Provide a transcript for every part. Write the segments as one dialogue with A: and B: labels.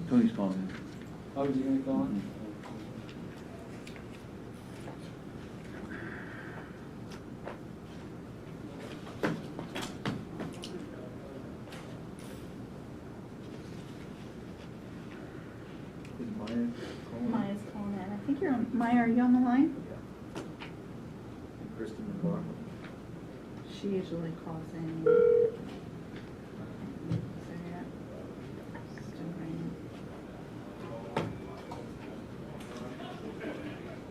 A: Tony's calling in.
B: Oh, is he going to call in?
A: Is Maya calling?
C: Maya's calling in. I think you're on. Maya, are you on the line?
A: And Kristen McLaughlin.
C: She usually calls in. So, yeah. Still ringing.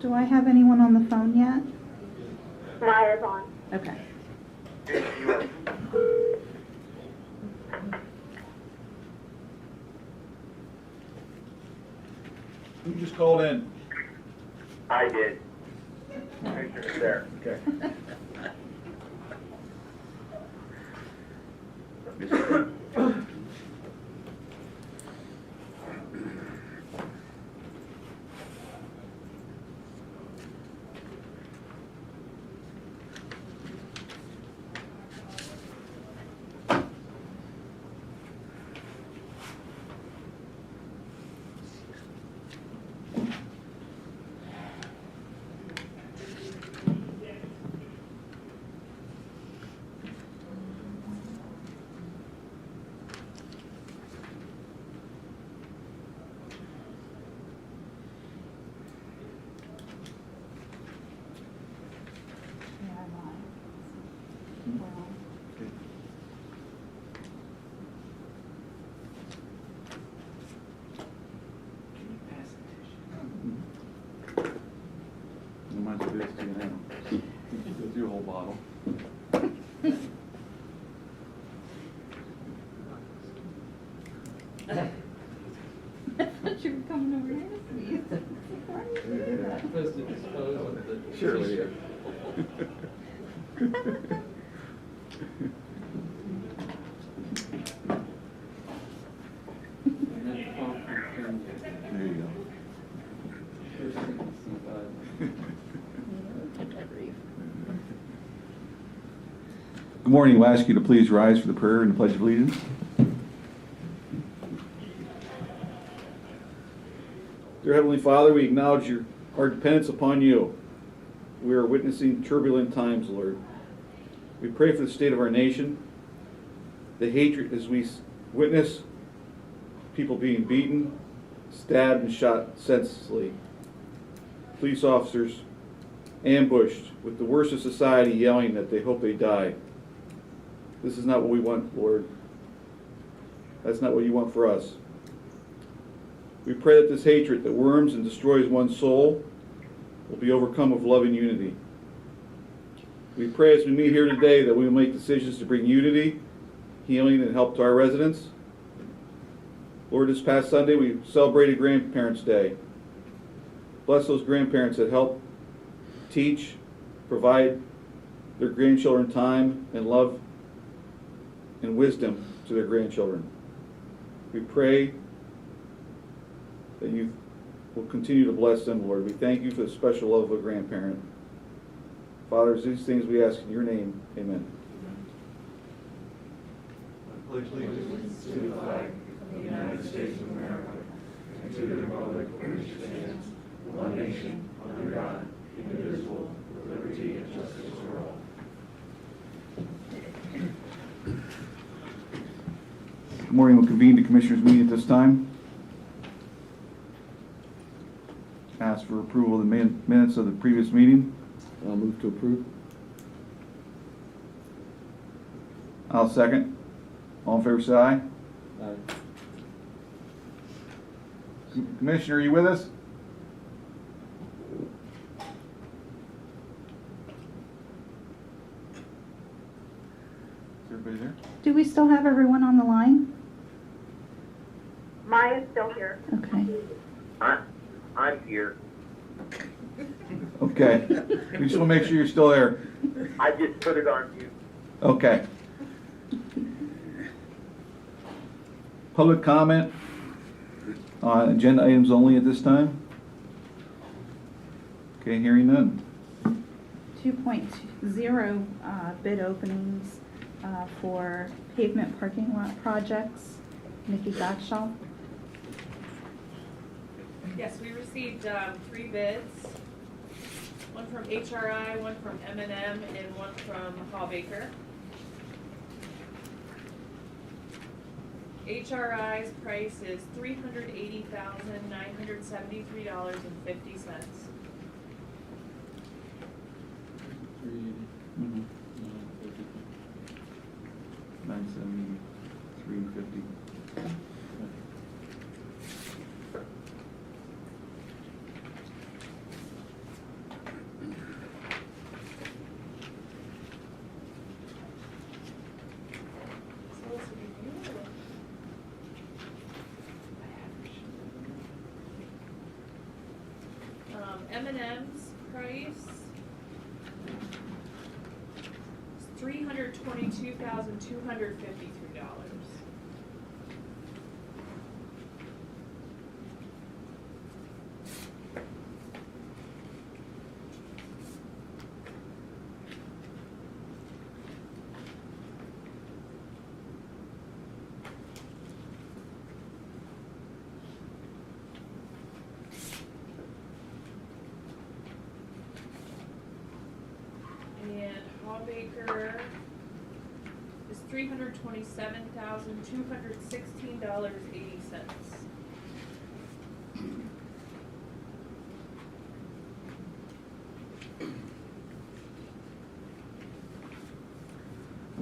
C: Do I have anyone on the phone yet?
D: Maya's on.
C: Okay.
A: Who just called in?
E: I did. Commissioner's there.
A: Okay.
C: Yeah, I'm on. Well,
A: I might as well do this to you now. Go through a whole bottle.
C: I thought you were coming over here to sneeze. Why are you doing that?
B: Supposed to dispose of the
A: Surely.
B: t-shirt. And then pump and
A: There you go.
B: here's the
A: Good morning. We'll ask you to please rise for the prayer and the Pledge of Allegiance. Dear Heavenly Father, we acknowledge our dependence upon you. We are witnessing turbulent times, Lord. We pray for the state of our nation, the hatred as we witness people being beaten, stabbed, and shot senselessly. Police officers ambushed with the worst of society yelling that they hope they die. This is not what we want, Lord. That's not what you want for us. We pray that this hatred that worms and destroys one's soul will be overcome with love and unity. We pray as we meet here today that we will make decisions to bring unity, healing, and help to our residents. Lord, this past Sunday we celebrated Grandparents' Day. Bless those grandparents that help teach, provide their grandchildren time and love and wisdom to their grandchildren. We pray that you will continue to bless them, Lord. We thank you for the special love of a grandparent. Father, these things we ask in your name. Amen.
F: I pledge allegiance to the flag of the United States of America and to the republic for which it stands, one nation, under God, indivisible, with liberty and justice for all.
A: Good morning. We'll convene the Commissioners' meeting at this time. Ask for approval of the minutes of the previous meeting.
G: I'll move to approve.
A: I'll second. All in favor, say aye.
G: Aye.
A: Commissioner, are you with us? Is everybody there?
C: Do we still have everyone on the line?
D: Maya's still here.
C: Okay.
E: I'm here.
A: Okay. We just want to make sure you're still there.
E: I just put it on mute.
A: Okay. Public comment on agenda items only at this time? Okay, hearing none.
C: 2.0 bid openings for pavement parking lot projects. Nikki Gottschall.
H: Yes, we received 3 bids. One from HRI, one from M&M, and one from Hallbaker. HRI's price is $380,973.50.
A: 973.50.
H: M&M's price is $322,253. And Hallbaker is $327,216.80.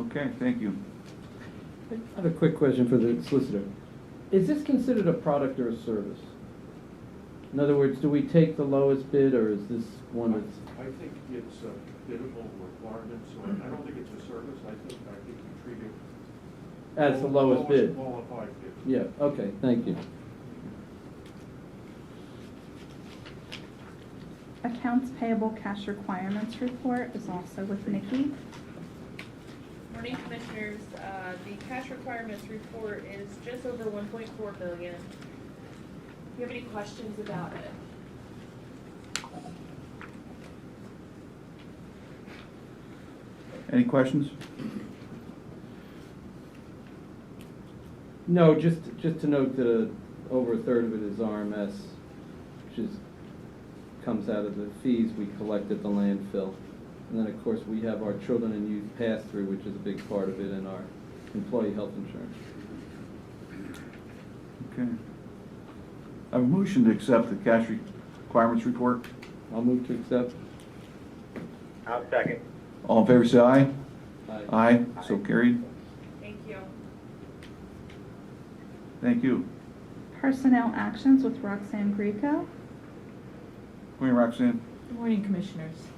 A: Okay, thank you.
G: I have a quick question for the solicitor. Is this considered a product or a service? In other words, do we take the lowest bid, or is this one that's...
F: I think it's a biddable requirement, so I don't think it's a service. I think you treat it
G: as the lowest bid?
F: Qualified bid.
G: Yeah, okay, thank you.
C: Accounts payable cash requirements report is also with Nikki.
H: Morning, Commissioners. The cash requirements report is just over $1.4 million. Do you have any questions about it?
A: Any questions?
G: No, just to note that over a third of it is RMS, which comes out of the fees we collect at the landfill. And then, of course, we have our children and youth pass-through, which is a big part of it, and our employee health insurance.
A: Okay. I have a motion to accept the cash requirements report.
G: I'll move to accept.
E: I'll second.
A: All in favor, say aye.
G: Aye.
A: Aye, so carried.
H: Thank you.
A: Thank you.
C: Personnel actions with Roxanne Greco.
A: Go ahead, Roxanne.
I: Good morning, Commissioners.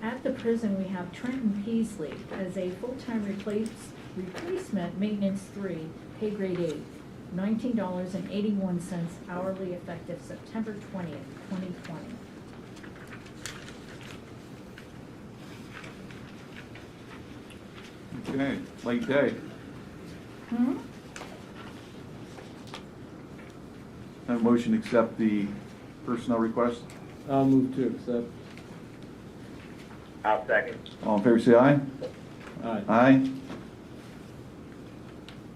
I: At the prison, we have Trenton Peasley as a full-time replacement, maintenance 3, pay grade 8, $19.81 hourly, effective September 20th, 2020.
A: Okay, late day. I have a motion to accept the personnel request.
G: I'll move to accept.
E: I'll second.
A: All in favor, say aye.
G: Aye.
A: Aye.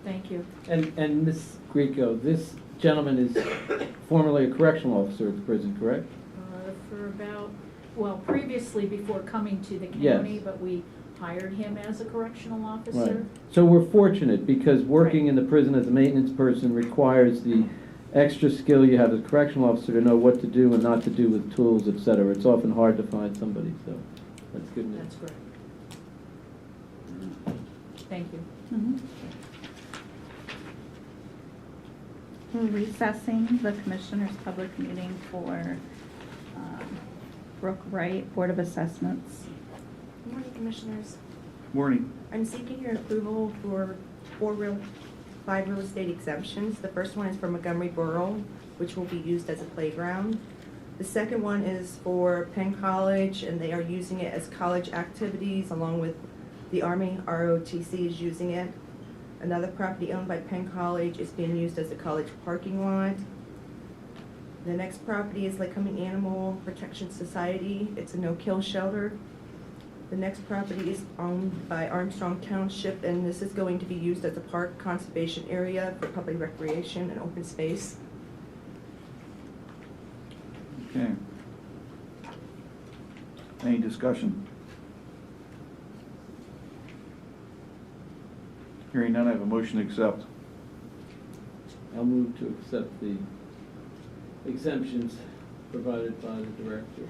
I: Thank you.
G: And Ms. Greco, this gentleman is formerly a correctional officer at the prison, correct?
I: For about, well, previously before coming to the
G: Yes.
I: county, but we hired him as a correctional
G: Right.
I: officer.
G: So we're fortunate because working
I: Right.
G: in the prison as a maintenance person requires the extra skill you have as a correctional officer to know what to do and not to do with tools, et cetera. It's often hard to find somebody, so that's good news.
I: That's correct. Thank you.
C: We're recessing the Commissioners' public meeting for Brooke Wright, Board of Assessments.
J: Good morning, Commissioners.
A: Morning.
J: I'm seeking your approval for 5 real estate exemptions. The first one is for Montgomery Borough, which will be used as a playground. The second one is for Penn College, and they are using it as college activities along with the Army. ROTC is using it. Another property owned by Penn College is being used as a college parking lot. The next property is Lycoming Animal Protection Society. It's a no-kill shelter. The next property is owned by Armstrong Township, and this is going to be used as a park conservation area for public recreation and open space.
A: Okay. Any discussion? Hearing none, I have a motion to accept.
G: I'll move to accept the exemptions provided by the director.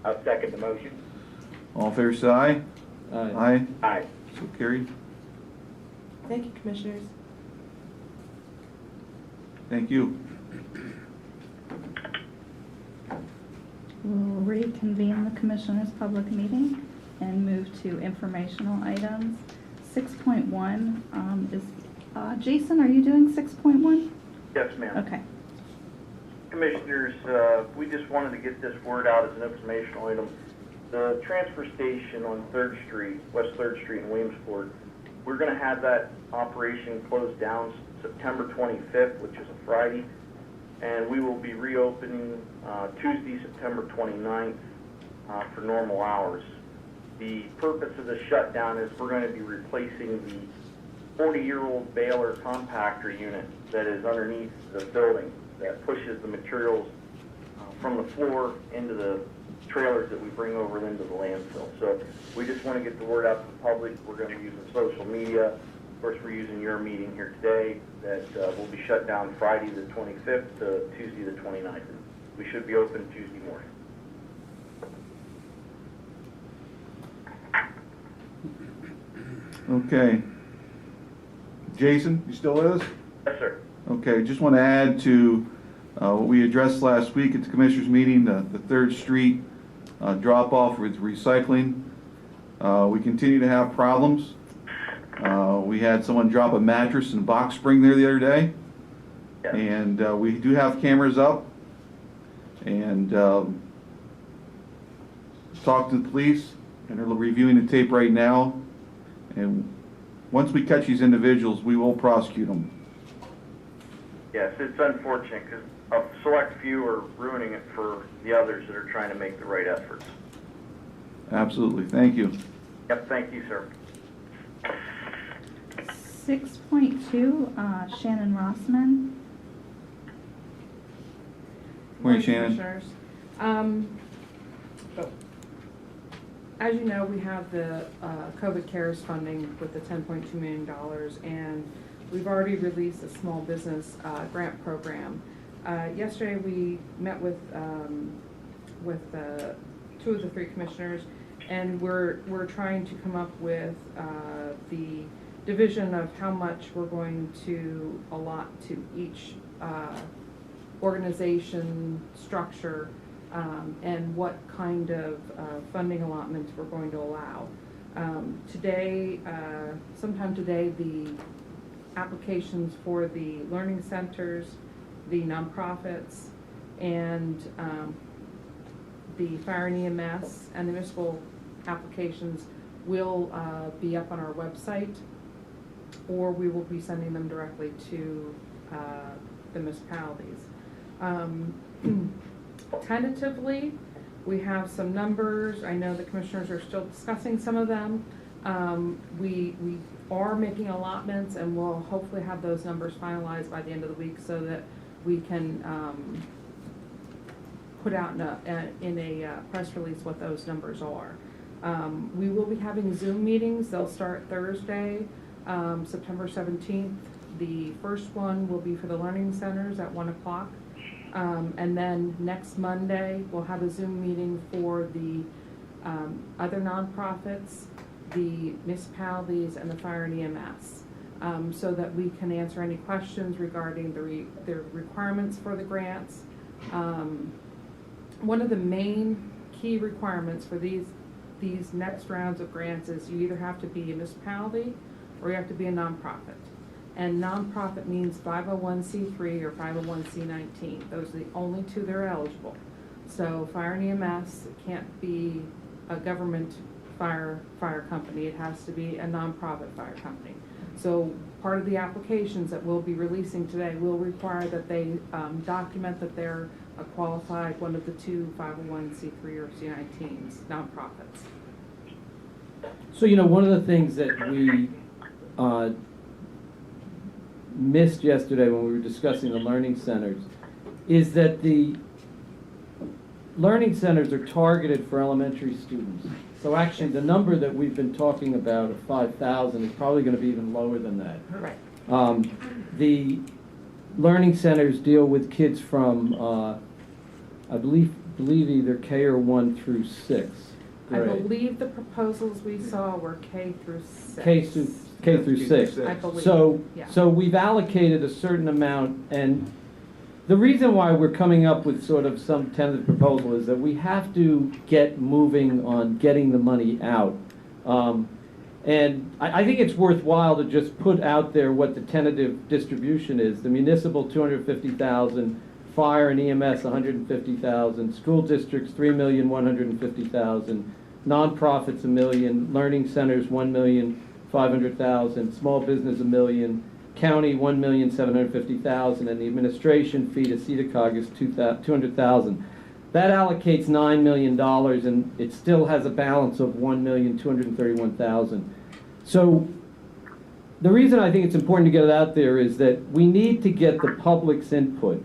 E: I'll second the motion.
A: All in favor, say aye.
G: Aye.
E: Aye.
A: So carried.
J: Thank you, Commissioners.
A: Thank you.
C: We'll reconvene the Commissioners' public meeting and move to informational items. 6.1 is, Jason, are you doing 6.1?
K: Yes, ma'am.
C: Okay.
K: Commissioners, we just wanted to get this word out as an informational item. The transfer station on 3rd Street, West 3rd Street in Williamsport, we're going to have that operation closed down September 25th, which is a Friday, and we will be reopening Tuesday, September 29th for normal hours. The purpose of the shutdown is we're going to be replacing the 40-year-old baler compactor unit that is underneath the building that pushes the materials from the floor into the trailers that we bring over into the landfill. So we just want to get the word out to the public. We're going to be using social media. Of course, we're using your meeting here today that will be shut down Friday the 25th to Tuesday the 29th. We should be open Tuesday morning.
A: Okay. Jason, you still with us?
K: Yes, sir.
A: Okay, just want to add to what we addressed last week at the Commissioners meeting, the 3rd Street drop-off with recycling. We continue to have problems. We had someone drop a mattress and box spring there the other day.
K: Yes.
A: And we do have cameras up. And talked to the police, and they're reviewing the tape right now. And once we catch these individuals, we will prosecute them.
K: Yes, it's unfortunate because a select few are ruining it for the others that are trying to make the right efforts.
A: Absolutely. Thank you.
K: Yep, thank you, sir.
C: 6.2, Shannon Rossmann.
A: Morning, Shannon.
L: Commissioners. As you know, we have the COVID CARES funding with the $10.2 million, and we've already released a small business grant program. Yesterday, we met with 2 of the 3 commissioners, and we're trying to come up with the division of how much we're going to allot to each organization structure, and what kind of funding allotments we're going to allow. Today, sometime today, the applications for the learning centers, the nonprofits, and the fire and EMS and the municipal applications will be up on our website, or we will be sending them directly to the municipalities. Tentatively, we have some numbers. I know the commissioners are still discussing some of them. We are making allotments, and we'll hopefully have those numbers finalized by the end of the week so that we can put out in a press release what those numbers are. We will be having Zoom meetings. They'll start Thursday, September 17th. The first one will be for the learning centers at 1 o'clock. And then next Monday, we'll have a Zoom meeting for the other nonprofits, the municipalities, and the fire and EMS, so that we can answer any questions regarding the requirements for the grants. One of the main key requirements for these next rounds of grants is you either have to be a municipality or you have to be a nonprofit. And nonprofit means 501c3 or 501c19. Those are the only 2 that are eligible. So fire and EMS can't be a government fire company. It has to be a nonprofit fire company. So part of the applications that we'll be releasing today will require that they document that they're a qualified one of the two 501c3 or C19s, nonprofits.
G: So, you know, one of the things that we missed yesterday when we were discussing the learning centers is that the learning centers are targeted for elementary students. So actually, the number that we've been talking about of 5,000 is probably going to be even lower than that.
L: Right.
G: The learning centers deal with kids from, I believe either K or 1 through 6.
L: I
G: grade.
L: believe the proposals we saw were K through 6.
G: K through 6.
L: I believe,
G: So,
L: yeah.
G: so we've allocated a certain amount, and the reason why we're coming up with sort of some tentative proposal is that we have to get moving on getting the money out. And I think it's worthwhile to just put out there what the tentative distribution is. The municipal, $250,000, fire and EMS, $150,000, school districts, $3,150,000, nonprofits, $1 million, learning centers, $1,500,000, small business, $1 million, county, $1,750,000, and the administration fee to CEDACOG is $200,000. That allocates $9 million, and it still has a balance of $1,231,000. So the reason I think it's important to get it out there is that we need to get the public's input.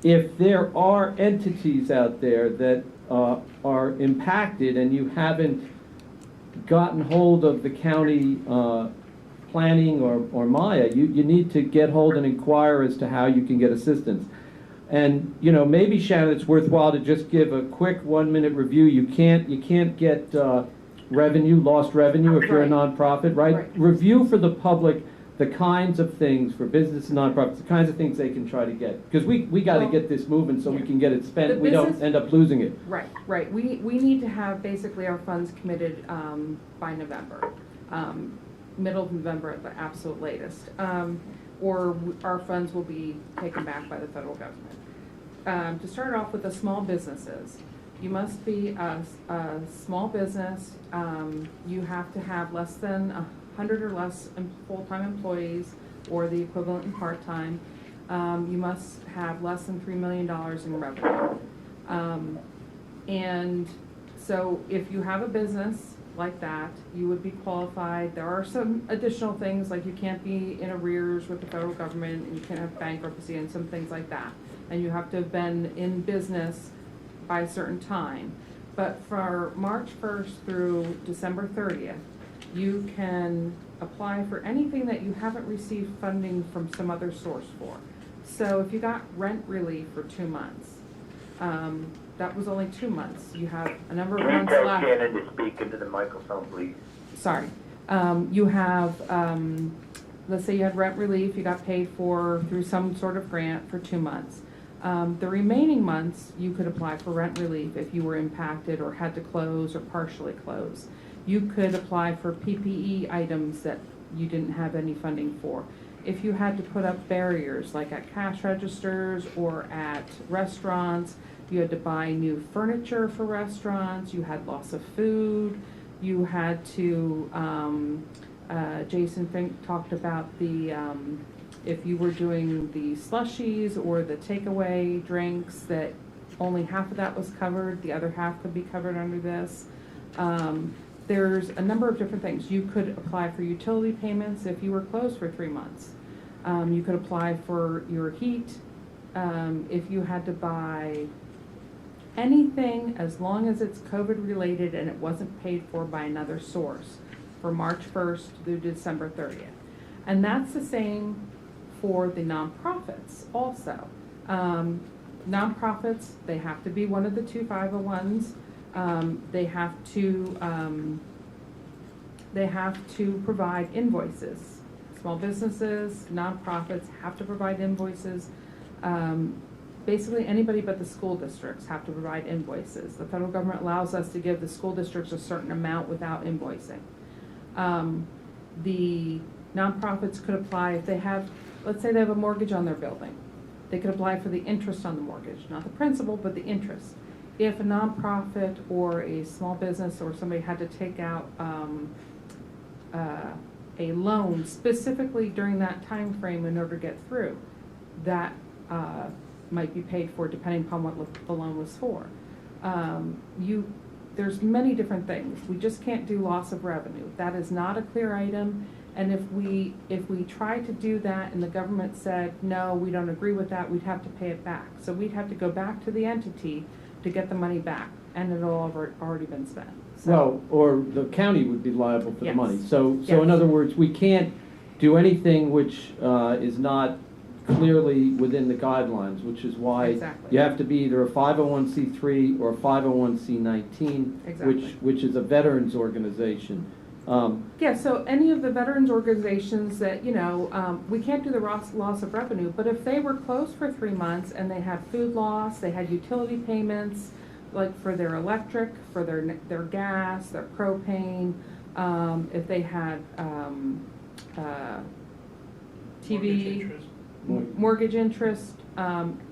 G: If there are entities out there that are impacted and you haven't gotten hold of the county planning or Maya, you need to get hold and inquire as to how you can get assistance. And you know, maybe Shannon, it's worthwhile to just give a quick 1-minute review. You can't get lost revenue if you're a nonprofit, right? Review for the public the kinds of things for business and nonprofits, the kinds of things they can try to get, because we got to get this moving so we can get it spent. We don't end up losing it.
L: Right. We need to have basically our funds committed by November. Middle of November at the absolute latest, or our funds will be taken back by the federal government. To start off with the small businesses, you must be a small business. You have to have less than 100 or less full-time employees, or the equivalent in part-time. You must have less than $3 million in revenue. And so if you have a business like that, you would be qualified. There are some additional things, like you can't be in arrears with the federal government, and you can't have bankruptcy and some things like that. And you have to have been in business by a certain time. But for March 1st through December 30th, you can apply for anything that you haven't received funding from some other source for. So if you got rent relief for 2 months, that was only 2 months. You have a number of months left.
E: Tell Shannon to speak into the microphone, please.
L: Sorry. You have, let's say you had rent relief, you got paid for through some sort of grant for 2 months. The remaining months, you could apply for rent relief if you were impacted or had to close or partially close. You could apply for PPE items that you didn't have any funding for. If you had to put up barriers, like at cash registers or at restaurants, you had to buy new furniture for restaurants, you had loss of food, you had to, Jason Fink talked about the, if you were doing the slushies or the takeaway drinks, that only half of that was covered, the other half could be covered under this. There's a number of different things. You could apply for utility payments if you were closed for 3 months. You could apply for your heat. If you had to buy anything, as long as it's COVID related and it wasn't paid for by another source, for March 1st through December 30th. And that's the same for the nonprofits also. Nonprofits, they have to be one of the two 501s. They have to provide invoices. Small businesses, nonprofits have to provide invoices. Basically, anybody but the school districts have to provide invoices. The federal government allows us to give the school districts a certain amount without invoicing. The nonprofits could apply if they have, let's say they have a mortgage on their building. They could apply for the interest on the mortgage, not the principal, but the interest. If a nonprofit or a small business or somebody had to take out a loan specifically during that time frame in order to get through, that might be paid for depending upon what the loan was for. There's many different things. We just can't do loss of revenue. That is not a clear item. And if we try to do that and the government said, no, we don't agree with that, we'd have to pay it back. So we'd have to go back to the entity to get the money back, and it'll have already been spent. So,
G: Well, or the county would be liable for the
L: Yes.
G: money. So
L: Yes.
G: in other words, we can't do anything which is not clearly within the guidelines, which is why
L: Exactly.
G: you have to be either a 501c3 or a 501c19,
L: Exactly.
G: which is a veterans organization.
L: Yeah, so any of the veterans organizations that, we can't do the loss of revenue, but if they were closed for 3 months and they had food loss, they had utility payments, like for their electric, for their gas, their propane, if they had TV, mortgage interest,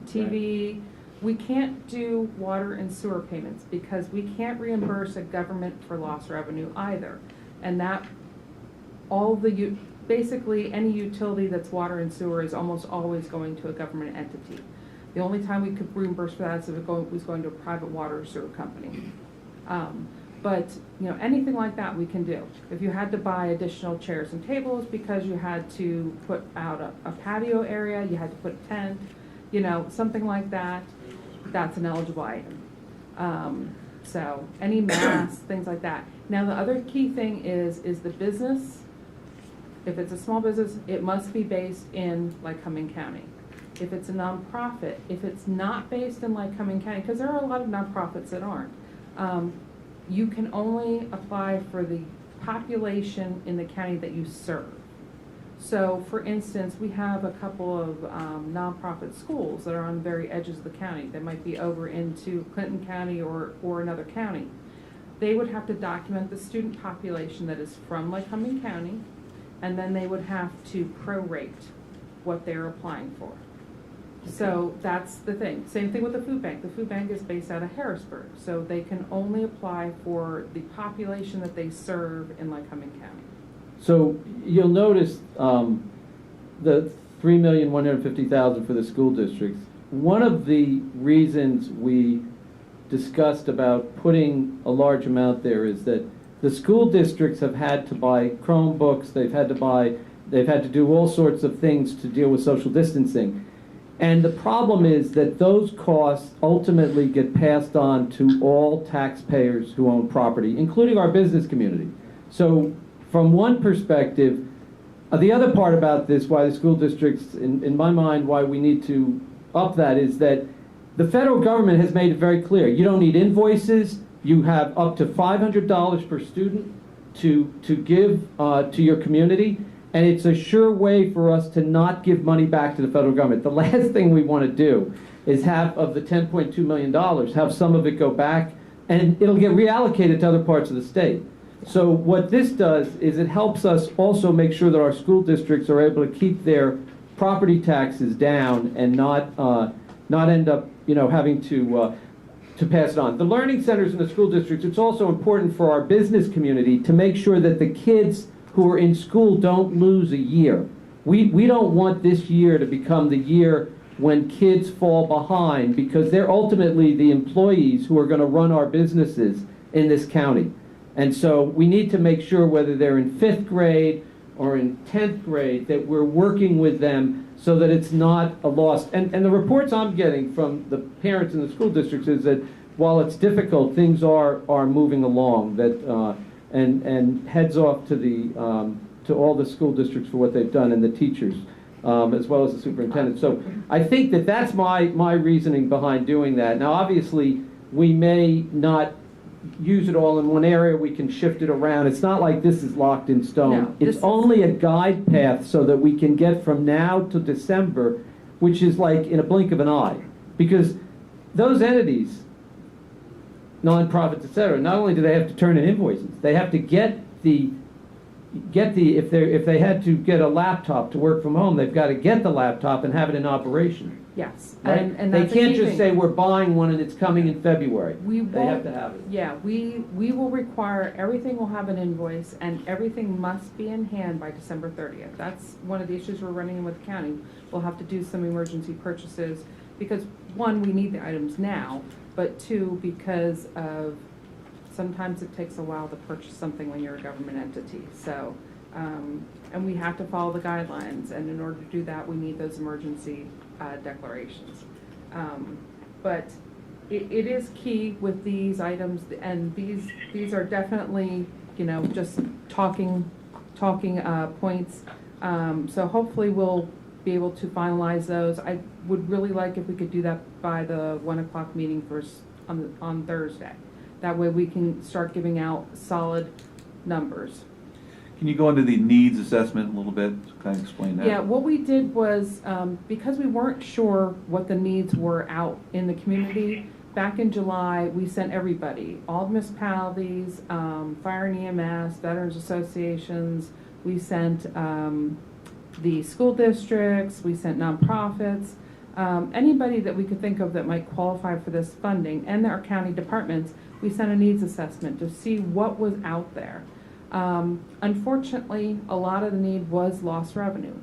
L: TV. We can't do water and sewer payments because we can't reimburse a government for lost revenue either. And that, basically any utility that's water and sewer is almost always going to a government entity. The only time we could reimburse for that is if it was going to a private water or sewer company. But anything like that we can do. If you had to buy additional chairs and tables because you had to put out a patio area, you had to put a tent, something like that, that's an eligible item. So any masks, things like that. Now the other key thing is the business. If it's a small business, it must be based in Lycoming County. If it's a nonprofit, if it's not based in Lycoming County, because there are a lot of nonprofits that aren't, you can only apply for the population in the county that you serve. So, for instance, we have a couple of nonprofit schools that are on the very edges of the county. They might be over into Clinton County or another county. They would have to document the student population that is from Lycoming County, and then they would have to prorate what they're applying for. So that's the thing. Same thing with the food bank. The food bank is based out of Harrisburg, so they can only apply for the population that they serve in Lycoming County.
G: So you'll notice the $3,150,000 for the school districts. One of the reasons we discussed about putting a large amount there is that the school districts have had to buy Chromebooks, they've had to do all sorts of things to deal with social distancing. And the problem is that those costs ultimately get passed on to all taxpayers who own property, including our business community. So from one perspective, the other part about this, why the school districts, in my mind, why we need to up that, is that the federal government has made it very clear. You don't need invoices. You have up to $500 per student to give to your community. And it's a sure way for us to not give money back to the federal government. The last thing we want to do is have, of the $10.2 million, have some of it go back, and it'll get reallocated to other parts of the state. So what this does is it helps us also make sure that our school districts are able to keep their property taxes down and not end up, having to pass it on. The learning centers in the school districts, it's also important for our business community to make sure that the kids who are in school don't lose a year. We don't want this year to become the year when kids fall behind, because they're ultimately the employees who are going to run our businesses in this county. And so we need to make sure, whether they're in 5th grade or in 10th grade, that we're working with them so that it's not a loss. And the reports I'm getting from the parents in the school districts is that while it's difficult, things are moving along. That and heads off to all the school districts for what they've done, and the teachers, as well as the superintendent. So I think that's my reasoning behind doing that. Now, obviously, we may not use it all in one area. We can shift it around. It's not like this is locked in stone.
L: No,
G: it's only a guide path so that we can get from now to December, which is like in a blink of an eye. Because those entities, nonprofits, etc., not only do they have to turn in invoices, they have to get the if they had to get a laptop to work from home, they've got to get the laptop and have it in operation.
L: Yes.
M: right?
L: And
M: They
L: that's a
M: can't
L: key
M: just
L: thing.
M: say, we're buying one and it's coming in February.
L: We
M: They have
L: won't-
M: to have it.
L: Yeah, we will require, everything will have an invoice, and everything must be in hand by December 30th. That's one of the issues we're running with the county. We'll have to do some emergency purchases, because one, we need the items now, but two, because of, sometimes it takes a while to purchase something when you're a government entity. So, and we have to follow the guidelines, and in order to do that, we need those emergency declarations. But it is key with these items, and these are definitely, you know, just talking points. So hopefully we'll be able to finalize those. I would really like if we could do that by the 1 o'clock meeting on Thursday. That way we can start giving out solid numbers.
A: Can you go into the needs assessment a little bit, kind of explain that?
L: Yeah, what we did was, because we weren't sure what the needs were out in the community, back in July, we sent everybody, all municipalities, fire and EMS, veterans associations, we sent the school districts, we sent nonprofits, anybody that we could think of that might qualify for this funding, and our county departments, we sent a needs assessment to see what was out there. Unfortunately, a lot of the need was lost revenue,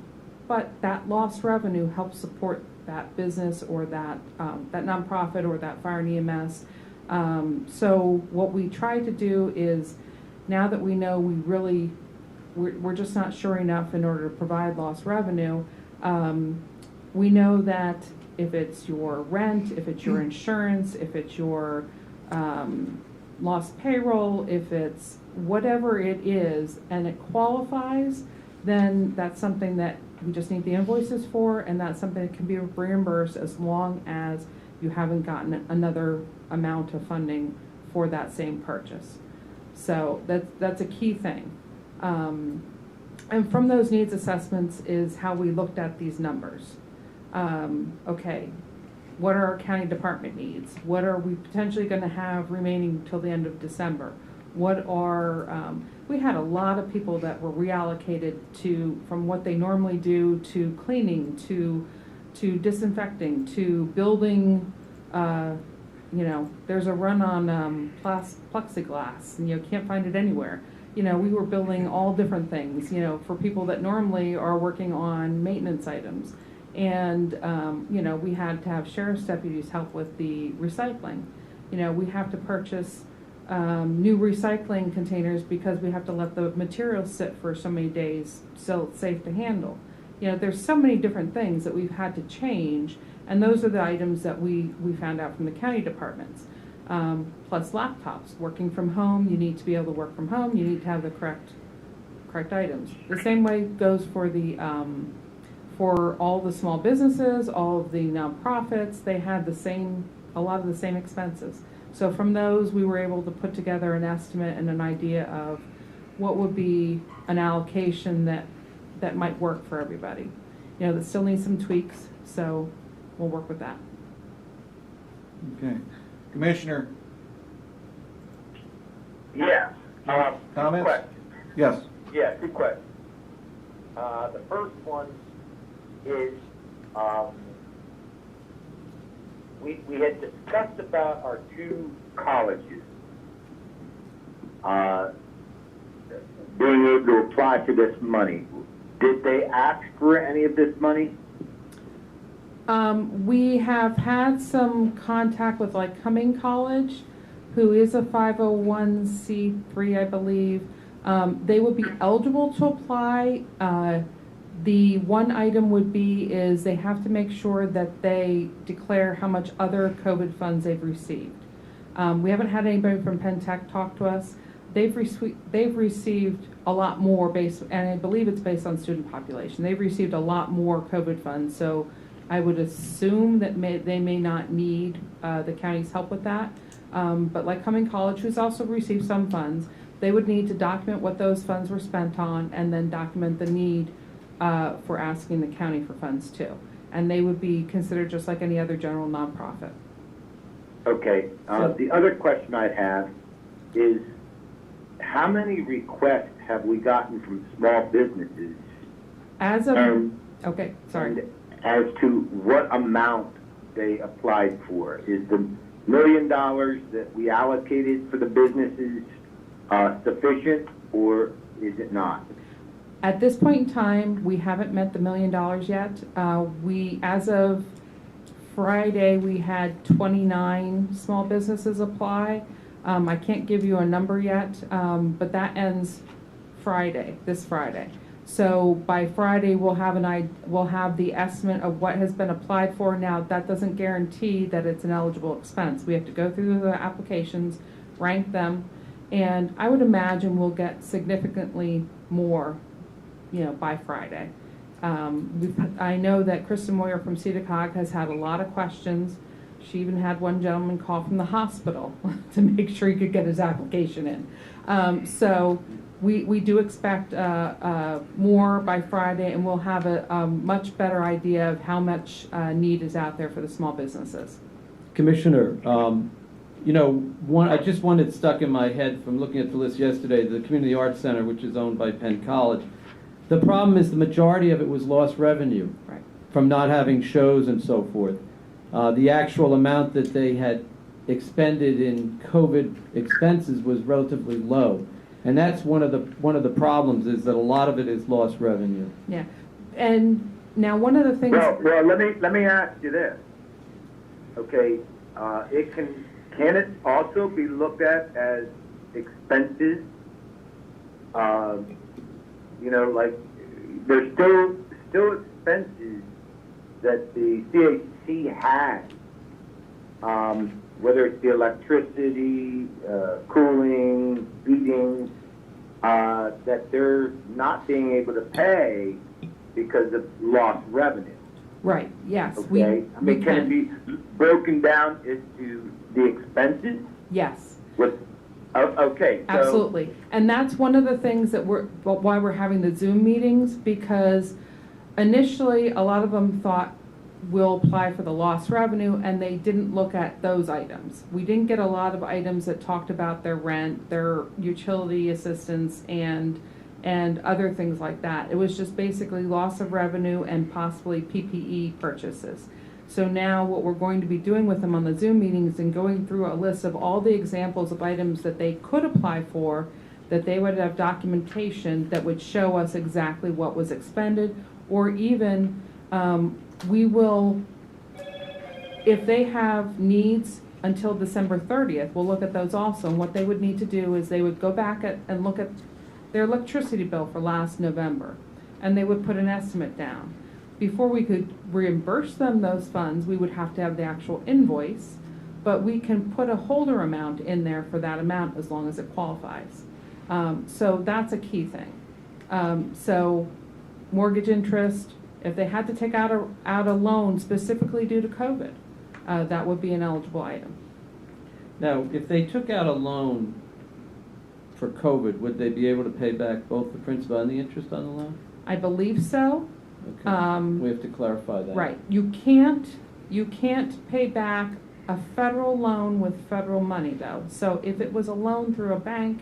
L: but that lost revenue helps support that business or that nonprofit or that fire and EMS. So what we try to do is, now that we know we're just not sure enough in order to provide lost revenue, we know that if it's your rent, if it's your insurance, if it's your lost payroll, if it's whatever it is, and it qualifies, then that's something that we just need the invoices for, and that's something that can be reimbursed as long as you haven't gotten another amount of funding for that same purchase. So that's a key thing. And from those needs assessments is how we looked at these numbers. Okay, what are our county department needs? What are we potentially going to have remaining till the end of December? What are, we had a lot of people that were reallocated from what they normally do to cleaning, to disinfecting, to building, you know, there's a run on plexiglass, and you can't find it anywhere. You know, we were building all different things, you know, for people that normally are working on maintenance items. And, you know, we had to have sheriff's deputies help with the recycling. You know, we have to purchase new recycling containers because we have to let the materials sit for so many days so it's safe to handle. You know, there's so many different things that we've had to change, and those are the items that we found out from the county departments. Plus laptops. Working from home, you need to be able to work from home, you need to have the correct items. The same way goes for the for all the small businesses, all of the nonprofits, they had a lot of the same expenses. So from those, we were able to put together an estimate and an idea of what would be an allocation that might work for everybody. You know, that still needs some tweaks, so we'll work with that.
A: Okay. Commissioner?
E: Yes.
A: Comments?
E: Question.
A: Yes.
E: Yeah, good question. The first one is, we had discussed about our two colleges being able to apply for this money. Did they ask for any of this money?
L: We have had some contact with like Cumming College, who is a 501c3, I believe. They would be eligible to apply. The one item would be is they have to make sure that they declare how much other COVID funds they've received. We haven't had anybody from Penn Tech talk to us. They've received a lot more and I believe it's based on student population. They've received a lot more COVID funds, so I would assume that they may not need the county's help with that. But like Cumming College, who's also received some funds, they would need to document what those funds were spent on and then document the need for asking the county for funds too. And they would be considered just like any other general nonprofit.
E: Okay. The other question I have is, how many requests have we gotten from small businesses?
L: As of, okay, sorry.
N: as to what amount they applied for. Is the $1 million that we allocated for the businesses sufficient, or is it not?
L: At this point in time, we haven't met the $1 million yet. As of Friday, we had 29 small businesses apply. I can't give you a number yet, but that ends this Friday. So by Friday, we'll have the estimate of what has been applied for. Now, that doesn't guarantee that it's an eligible expense. We have to go through the applications, rank them, and I would imagine we'll get significantly more, by Friday. I know that Kristen Moyer from CEDACOG has had a lot of questions. She even had one gentleman call from the hospital to make sure he could get his application in. So we do expect more by Friday, and we'll have a much better idea of how much need is out there for the small businesses.
G: Commissioner, I just one that stuck in my head from looking at the list yesterday, the Community Arts Center, which is owned by Penn College. The problem is the majority of it was lost revenue from not having shows and so forth. The actual amount that they had expended in COVID expenses was relatively low. And that's one of the problems, is that a lot of it is lost revenue.
L: Yeah, and now one of the things.
N: Well, let me ask you this. Okay, can it also be looked at as expenses? Like there's still expenses that the CHC has, whether it's the electricity, cooling, heating, that they're not being able to pay because of lost revenue.
L: Right, yes.
N: Okay. Can it be broken down into the expenses?
L: Yes.
N: Okay. So,
L: absolutely. And that's one of the things that why we're having the Zoom meetings, because initially a lot of them thought we'll apply for the lost revenue, and they didn't look at those items. We didn't get a lot of items that talked about their rent, their utility assistance, and other things like that. It was just basically loss of revenue and possibly PPE purchases. So now what we're going to be doing with them on the Zoom meetings and going through a list of all the examples of items that they could apply for, that they would have documentation that would show us exactly what was expended, or even we will, if they have needs until December 30th, we'll look at those also. And what they would need to do is they would go back and look at their electricity bill for last November, and they would put an estimate down. Before we could reimburse them those funds, we would have to have the actual invoice, but we can put a holder amount in there for that amount as long as it qualifies. So that's a key thing. So mortgage interest, if they had to take out a loan specifically due to COVID, that would be an eligible item.
G: Now, if they took out a loan for COVID, would they be able to pay back both the principal and the interest on the loan?
L: I believe so.
G: Okay. We have to clarify that.
L: Right. You can't pay back a federal loan with federal money, though. So if it was a loan through a bank,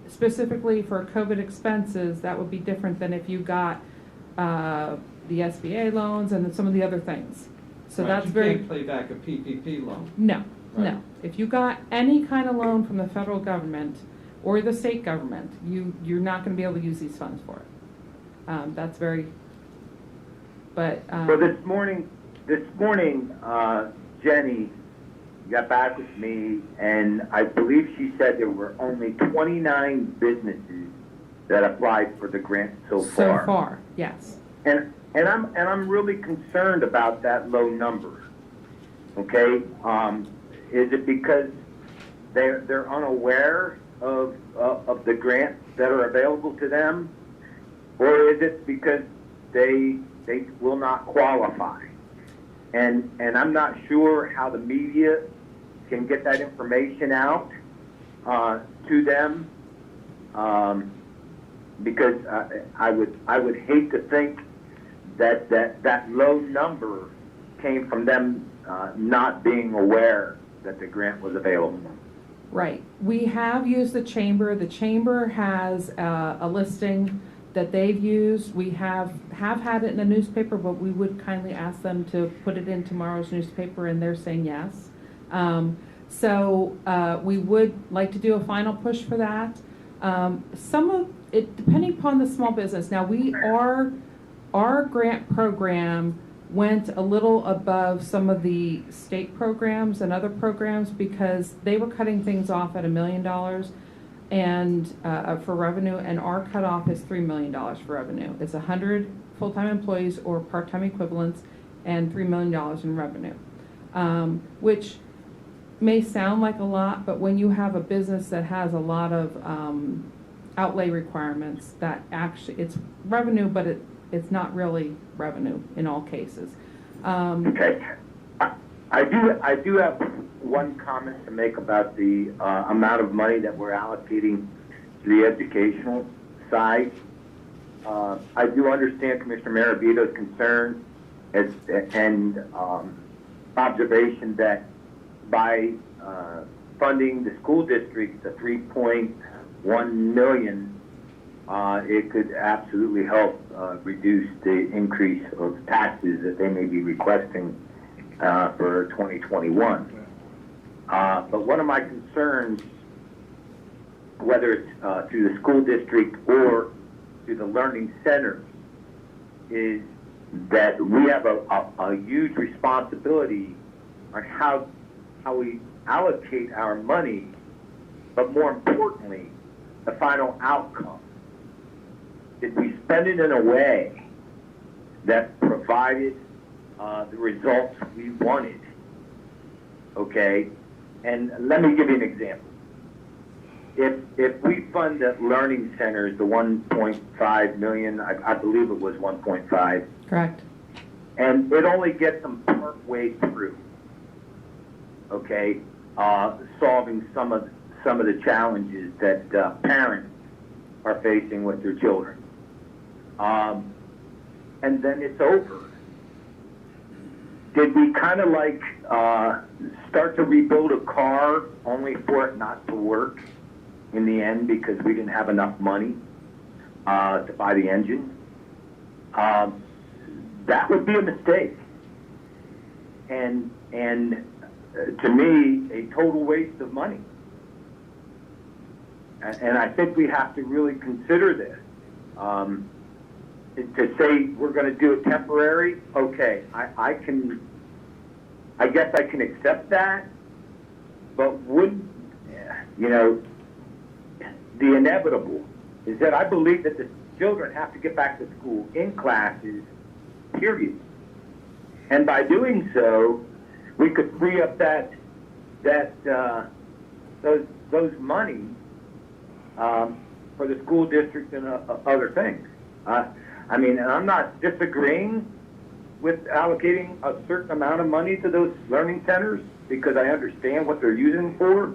L: specifically for COVID expenses, that would be different than if you got the SBA loans and some of the other things. So
G: right,
L: that's
G: you
L: very.
G: Can't pay back a PPP loan.
L: No,
G: right.
L: No. If you got any kind of loan from the federal government or the state government, you're not going to be able to use these funds for it. That's very. But.
N: So this morning, Jenny got back with me, and I believe she said there were only 29 businesses that applied for the grant so far.
L: So far, yes.
N: And I'm really concerned about that low number. Okay, is it because they're unaware of the grants that are available to them, or is it because they will not qualify? And I'm not sure how the media can get that information out to them, because I would hate to think that low number came from them not being aware that the grant was available.
L: Right. We have used the chamber. The chamber has a listing that they've used. We have had it in the newspaper, but we would kindly ask them to put it in tomorrow's newspaper, and they're saying yes. So we would like to do a final push for that. Some of it, depending upon the small business. Now, our grant program went a little above some of the state programs and other programs because they were cutting things off at $1 million and for revenue, and our cutoff is $3 million for revenue. It's 100 full-time employees or part-time equivalents and $3 million in revenue, which may sound like a lot, but when you have a business that has a lot of outlay requirements, that actually it's revenue, but it's not really revenue in all cases.
N: Okay. I do have one comment to make about the amount of money that we're allocating to the educational side. I do understand Commissioner Maravito's concern and observation that by funding the school districts at $3.1 million, it could absolutely help reduce the increase of taxes that they may be requesting for 2021. But one of my concerns, whether it's through the school district or through the learning centers, is that we have a huge responsibility on how we allocate our money, but more importantly, the final outcome. Did we spend it in a way that provided the results we wanted? Okay, and let me give you an example. If we fund the learning centers, the 1.5 million, I believe it was 1.5.
L: Correct.
N: And it only gets them part way through. Okay, solving some of the challenges that parents are facing with their children. And then it's over. Did we kind of like start to rebuild a car only for it not to work in the end because we didn't have enough money to buy the engine? That would be a mistake. And to me, a total waste of money. And I think we have to really consider this. To say we're going to do it temporary, okay, I guess I can accept that, but the inevitable is that I believe that the children have to get back to school in classes, period. And by doing so, we could free up those money for the school district and other things. And I'm not disagreeing with allocating a certain amount of money to those learning centers because I understand what they're using for.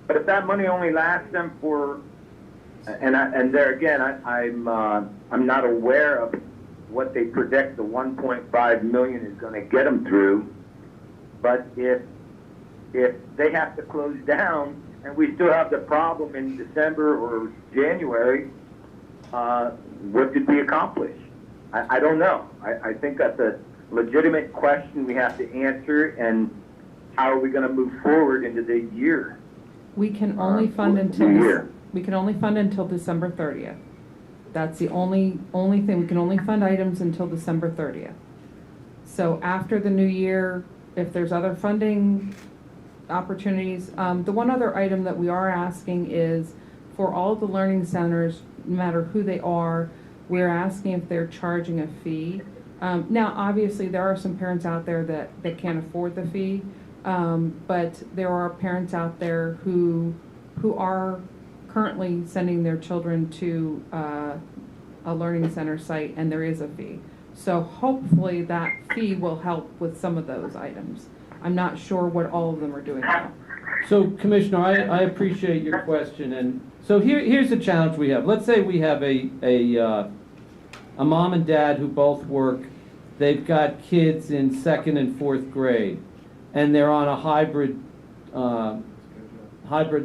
N: But if that money only lasts them for, and there again, I'm not aware of what they project the 1.5 million is going to get them through. But if they have to close down and we still have the problem in December or January, what did we accomplish? I don't know. I think that's a legitimate question we have to answer, and how are we going to move forward into the year?
L: We can only fund until December 30th. That's the only thing. We can only fund items until December 30th. So after the new year, if there's other funding opportunities, the one other item that we are asking is for all of the learning centers, no matter who they are, we're asking if they're charging a fee. Now, obviously, there are some parents out there that can't afford the fee, but there are parents out there who are currently sending their children to a learning center site, and there is a fee. So hopefully that fee will help with some of those items. I'm not sure what all of them are doing now.
G: So, Commissioner, I appreciate your question, and so here's the challenge we have. Let's say we have a mom and dad who both work. They've got kids in 2nd and 4th grade, and they're on a hybrid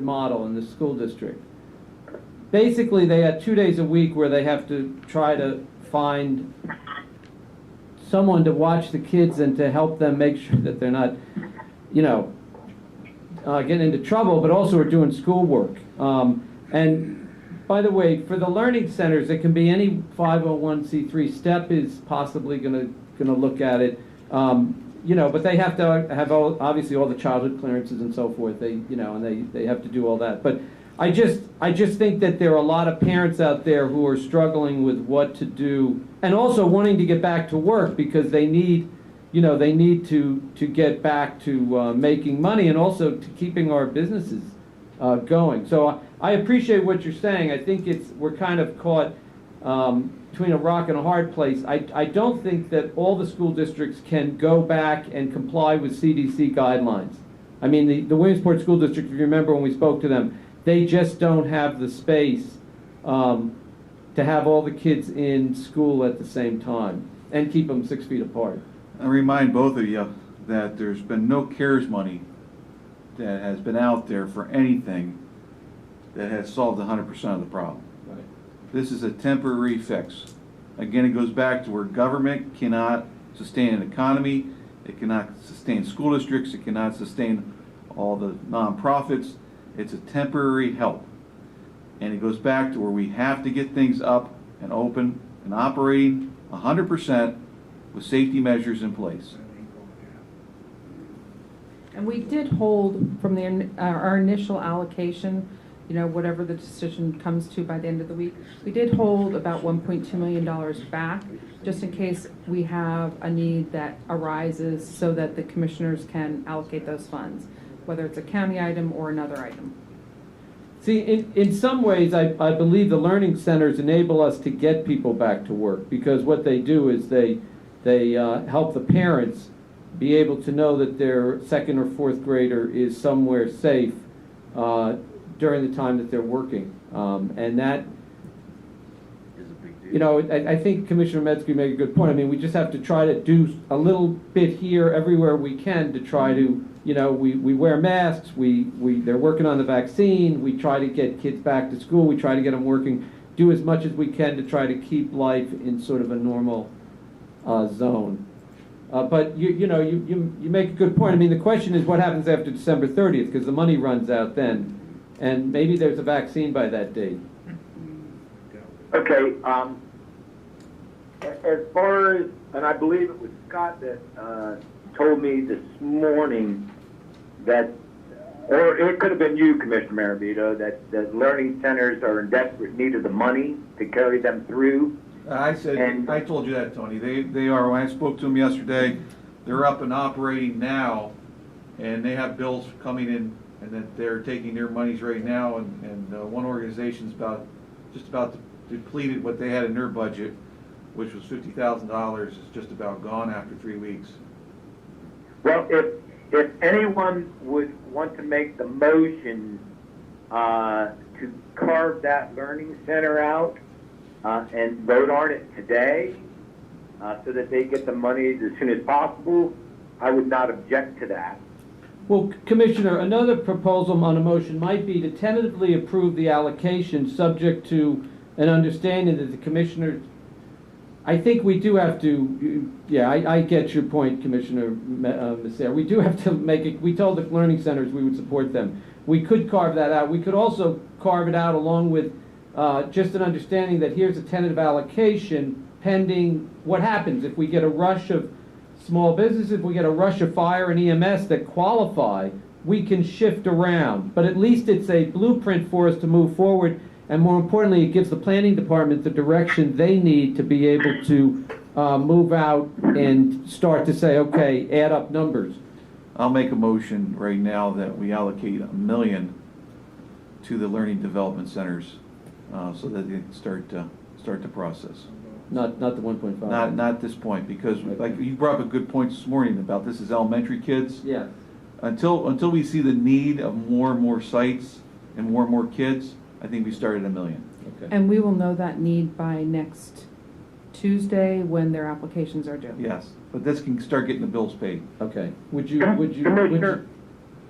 G: model in the school district.
M: basically they had 2 days a week where they have to try to find someone to watch the kids and to help them make sure that they're not, getting into trouble, but also are doing schoolwork. And by the way, for the learning centers, it can be any 501c3. STEP is possibly going to look at it. But they have to have obviously all the childhood clearances and so forth. And they have to do all that. But I just think that there are a lot of parents out there who are struggling with what to do, and also wanting to get back to work because they need to get back to making money and also to keeping our businesses going. So I appreciate what you're saying. I think we're kind of caught between a rock and a hard place. I don't think that all the school districts can go back and comply with CDC guidelines. I mean, the Williamsport School District, if you remember when we spoke to them, they just don't have the space to have all the kids in school at the same time and keep them 6 feet apart.
A: I remind both of you that there's been no CARES money that has been out there for anything that has solved 100% of the problem.
M: Right.
A: This is a temporary fix. Again, it goes back to where government cannot sustain an economy, it cannot sustain school districts, it cannot sustain all the nonprofits. It's a temporary help. And it goes back to where we have to get things up and open and operating 100% with safety measures in place.
L: And we did hold from our initial allocation, whatever the decision comes to by the end of the week, we did hold about $1.2 million back, just in case we have a need that arises so that the commissioners can allocate those funds, whether it's a county item or another item.
M: See, in some ways, I believe the learning centers enable us to get people back to work, because what they do is they help the parents be able to know that their 2nd or 4th grader is somewhere safe during the time that they're working. And that, I think Commissioner Metzger made a good point. I mean, we just have to try to do a little bit here everywhere we can to try to, we wear masks, they're working on the vaccine, we try to get kids back to school, we try to get them working, do as much as we can to try to keep life in sort of a normal zone. But you make a good point. I mean, the question is what happens after December 30th, because the money runs out then, and maybe there's a vaccine by that date.
N: Okay, as far as, and I believe it was Scott that told me this morning that, or it could have been you, Commissioner Maravito, that learning centers are in desperate need of the money to carry them through.
A: I told you that, Tony. They are, when I spoke to them yesterday, they're up and operating now, and they have bills coming in, and that they're taking their monies right now, and one organization's just about depleted what they had in their budget, which was $50,000, is just about gone after 3 weeks.
N: Well, if anyone would want to make the motion to carve that learning center out and vote on it today so that they get the money as soon as possible, I would not object to that.
M: Well, Commissioner, another proposal on a motion might be to tentatively approve the allocation subject to an understanding that the commissioner, I think we do have to, I get your point, Commissioner Messer. We do have to make it, we told the learning centers we would support them. We could carve that out. We could also carve it out along with just an understanding that here's a tentative allocation pending what happens if we get a rush of small businesses, if we get a rush of fire and EMS that qualify, we can shift around. But at least it's a blueprint for us to move forward, and more importantly, it gives the planning department the direction they need to be able to move out and start to say, okay, add up numbers.
A: I'll make a motion right now that we allocate $1 million to the learning development centers so that they can start the process.
M: Not the 1.5.
A: Not this point, because like you brought up a good point this morning about this is elementary kids.
M: Yeah.
A: Until we see the need of more and more sites and more kids, I think we start at $1 million.
M: Okay.
L: And we will know that need by next Tuesday when their applications are due.
A: Yes, but this can start getting the bills paid.
M: Okay. Would you?
N: Commissioner,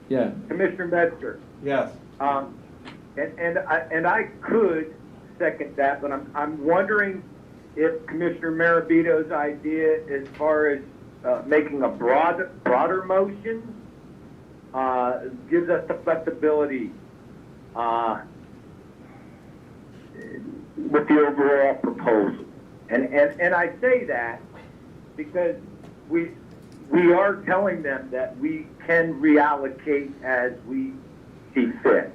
M: yeah.
N: Commissioner Metzger.
A: Yes.
N: and I could second that, but I'm wondering if Commissioner Marabito's idea as far as making a broader motion gives us the flexibility with the overall proposal. And I say that because we are telling them that we can reallocate as we see fit.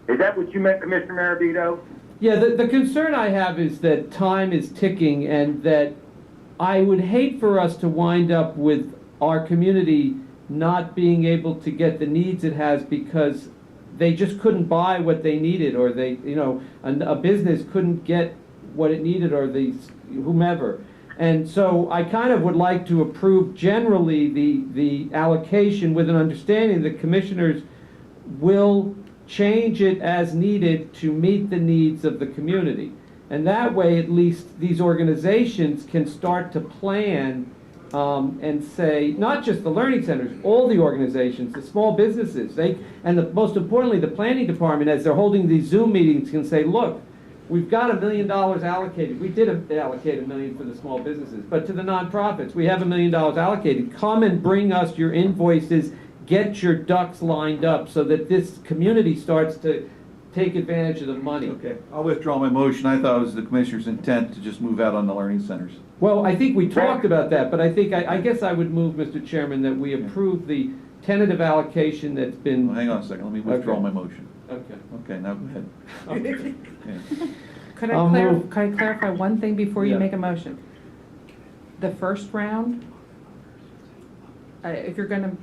N: Is that what you meant, Commissioner Marabito?
M: Yeah, the concern I have is that time is ticking, and that I would hate for us to wind up with our community not being able to get the needs it has because they just couldn't buy what they needed, or they, a business couldn't get what it needed, or whomever. And so I kind of would like to approve generally the allocation with an understanding that commissioners will change it as needed to meet the needs of the community. And that way, at least, these organizations can start to plan and say, not just the learning centers, all the organizations, the small businesses, most importantly, the planning department, as they're holding these Zoom meetings, can say, look, we've got $1 million allocated. We did allocate $1 million for the small businesses, but to the nonprofits, we have $1 million allocated. Come and bring us your invoices. Get your ducks lined up so that this community starts to take advantage of the money.
A: Okay, I'll withdraw my motion. I thought it was the commissioner's intent to just move out on the learning centers.
M: Well, I think we talked about that, but I guess I would move, Mr. Chairman, that we approve the tentative allocation that's been...
A: Well, hang on a second. Let me withdraw my motion.
M: Okay.
A: Okay, now go ahead.
M: Okay.
A: Yeah.
L: Could
M: I'll move.
L: I clarify one thing before you
M: Yeah.
L: make a motion? The first round, if you're gonna,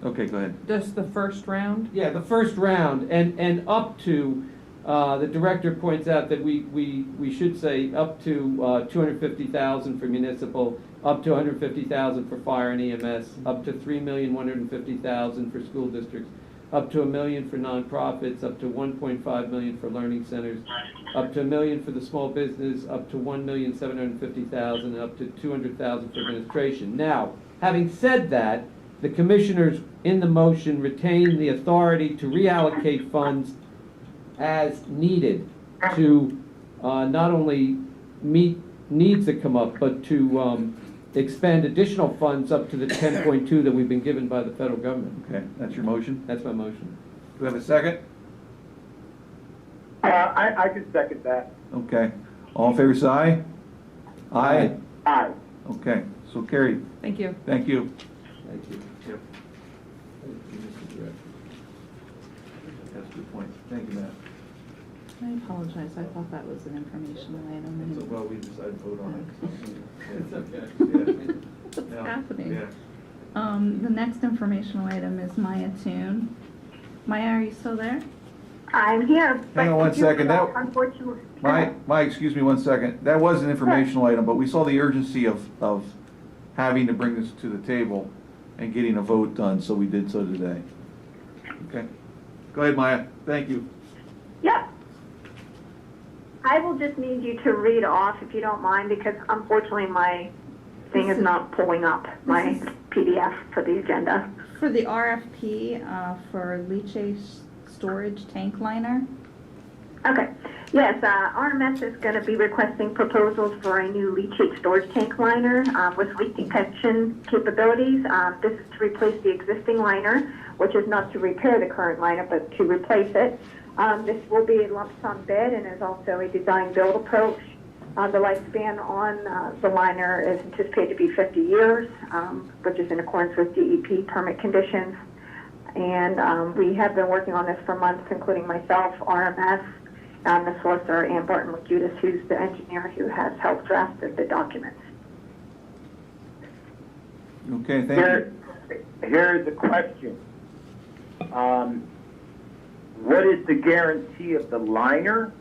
A: Okay, go ahead.
L: just the first round?
M: Yeah, the first round, and up to, the director points out that we should say up to $250,000 for municipal, up to $150,000 for fire and EMS, up to $3,150,000 for school districts, up to $1 million for nonprofits, up to $1.5 million for learning centers, up to $1 million for the small business, up to $1,750,000, and up to $200,000 for administration. Now, having said that, the commissioners in the motion retain the authority to reallocate funds as needed to not only meet needs that come up, but to expend additional funds up to the 10.2 that we've been given by the federal government.
A: Okay, that's your motion?
M: That's my motion.
A: Do we have a second?
N: I can second that.
A: Okay. All in favor, say aye. Aye.
N: Aye.
A: Okay, so carried.
L: Thank you.
A: Thank you.
M: Thank you.
A: Yep. That's a good point. Thank you, Matt.
C: I apologize, I thought that was an informational item.
A: So, well, we decided to vote on it.
M: It's okay.
C: What's
A: Yeah.
C: happening?
A: Yeah.
C: The next informational item is Maya Toon. Maya, are you still there?
D: I'm here. but
A: Hang on one
D: you
A: second.
D: know, Unfortunately.
A: Mike, excuse me one second. That was an informational item, but we saw the urgency of having to bring this to the table and getting a vote done, so we did so today. Okay. Go ahead, Maya. Thank you.
D: Yeah. I will just need you to read off, if you don't mind, because unfortunately my thing is not pulling up my PDF for the agenda.
C: For the RFP for Leachate storage tank liner.
D: Okay. Yes, RMS is going to be requesting proposals for a new leachate storage tank liner with leak detection capabilities. This is to replace the existing liner, which is not to repair the current liner, but to replace it. This will be a lump sum bid and is also a design-build approach. The lifespan on the liner is anticipated to be 50 years, which is in accordance with DEP permit conditions. And we have been working on this for months, including myself, RMS, the solicitor, and Barton Lagutis, who's the engineer who has helped draft the documents.
A: Okay, thank you.
N: Here's the question. What is the guarantee of the liner?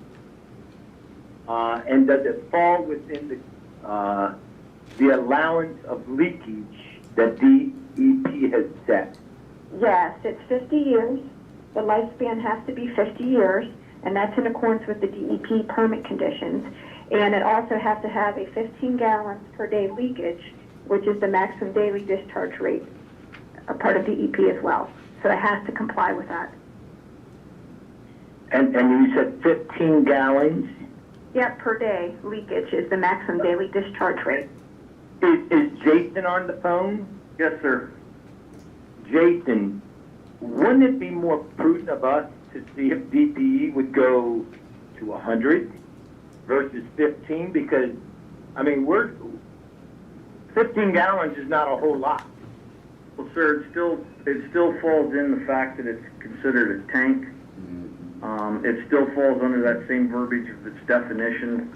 N: And does it fall within the allowance of leakage that DEP has set?
D: Yes, it's 50 years. The lifespan has to be 50 years, and that's in accordance with the DEP permit conditions. And it also has to have a 15 gallons per day leakage, which is the maximum daily discharge rate, a part of DEP as well. So it has to comply with that.
N: And you said 15 gallons?
D: Yep, per day leakage is the maximum daily discharge rate.
N: Is Jason on the phone?
K: Yes, sir.
N: Jason, wouldn't it be more prudent of us to see if DPE would go to 100 versus 15? Because, I mean, 15 gallons is not a whole lot.
K: Well, sir, it still falls in the fact that it's considered a tank. It still falls under that same verbiage of its definition.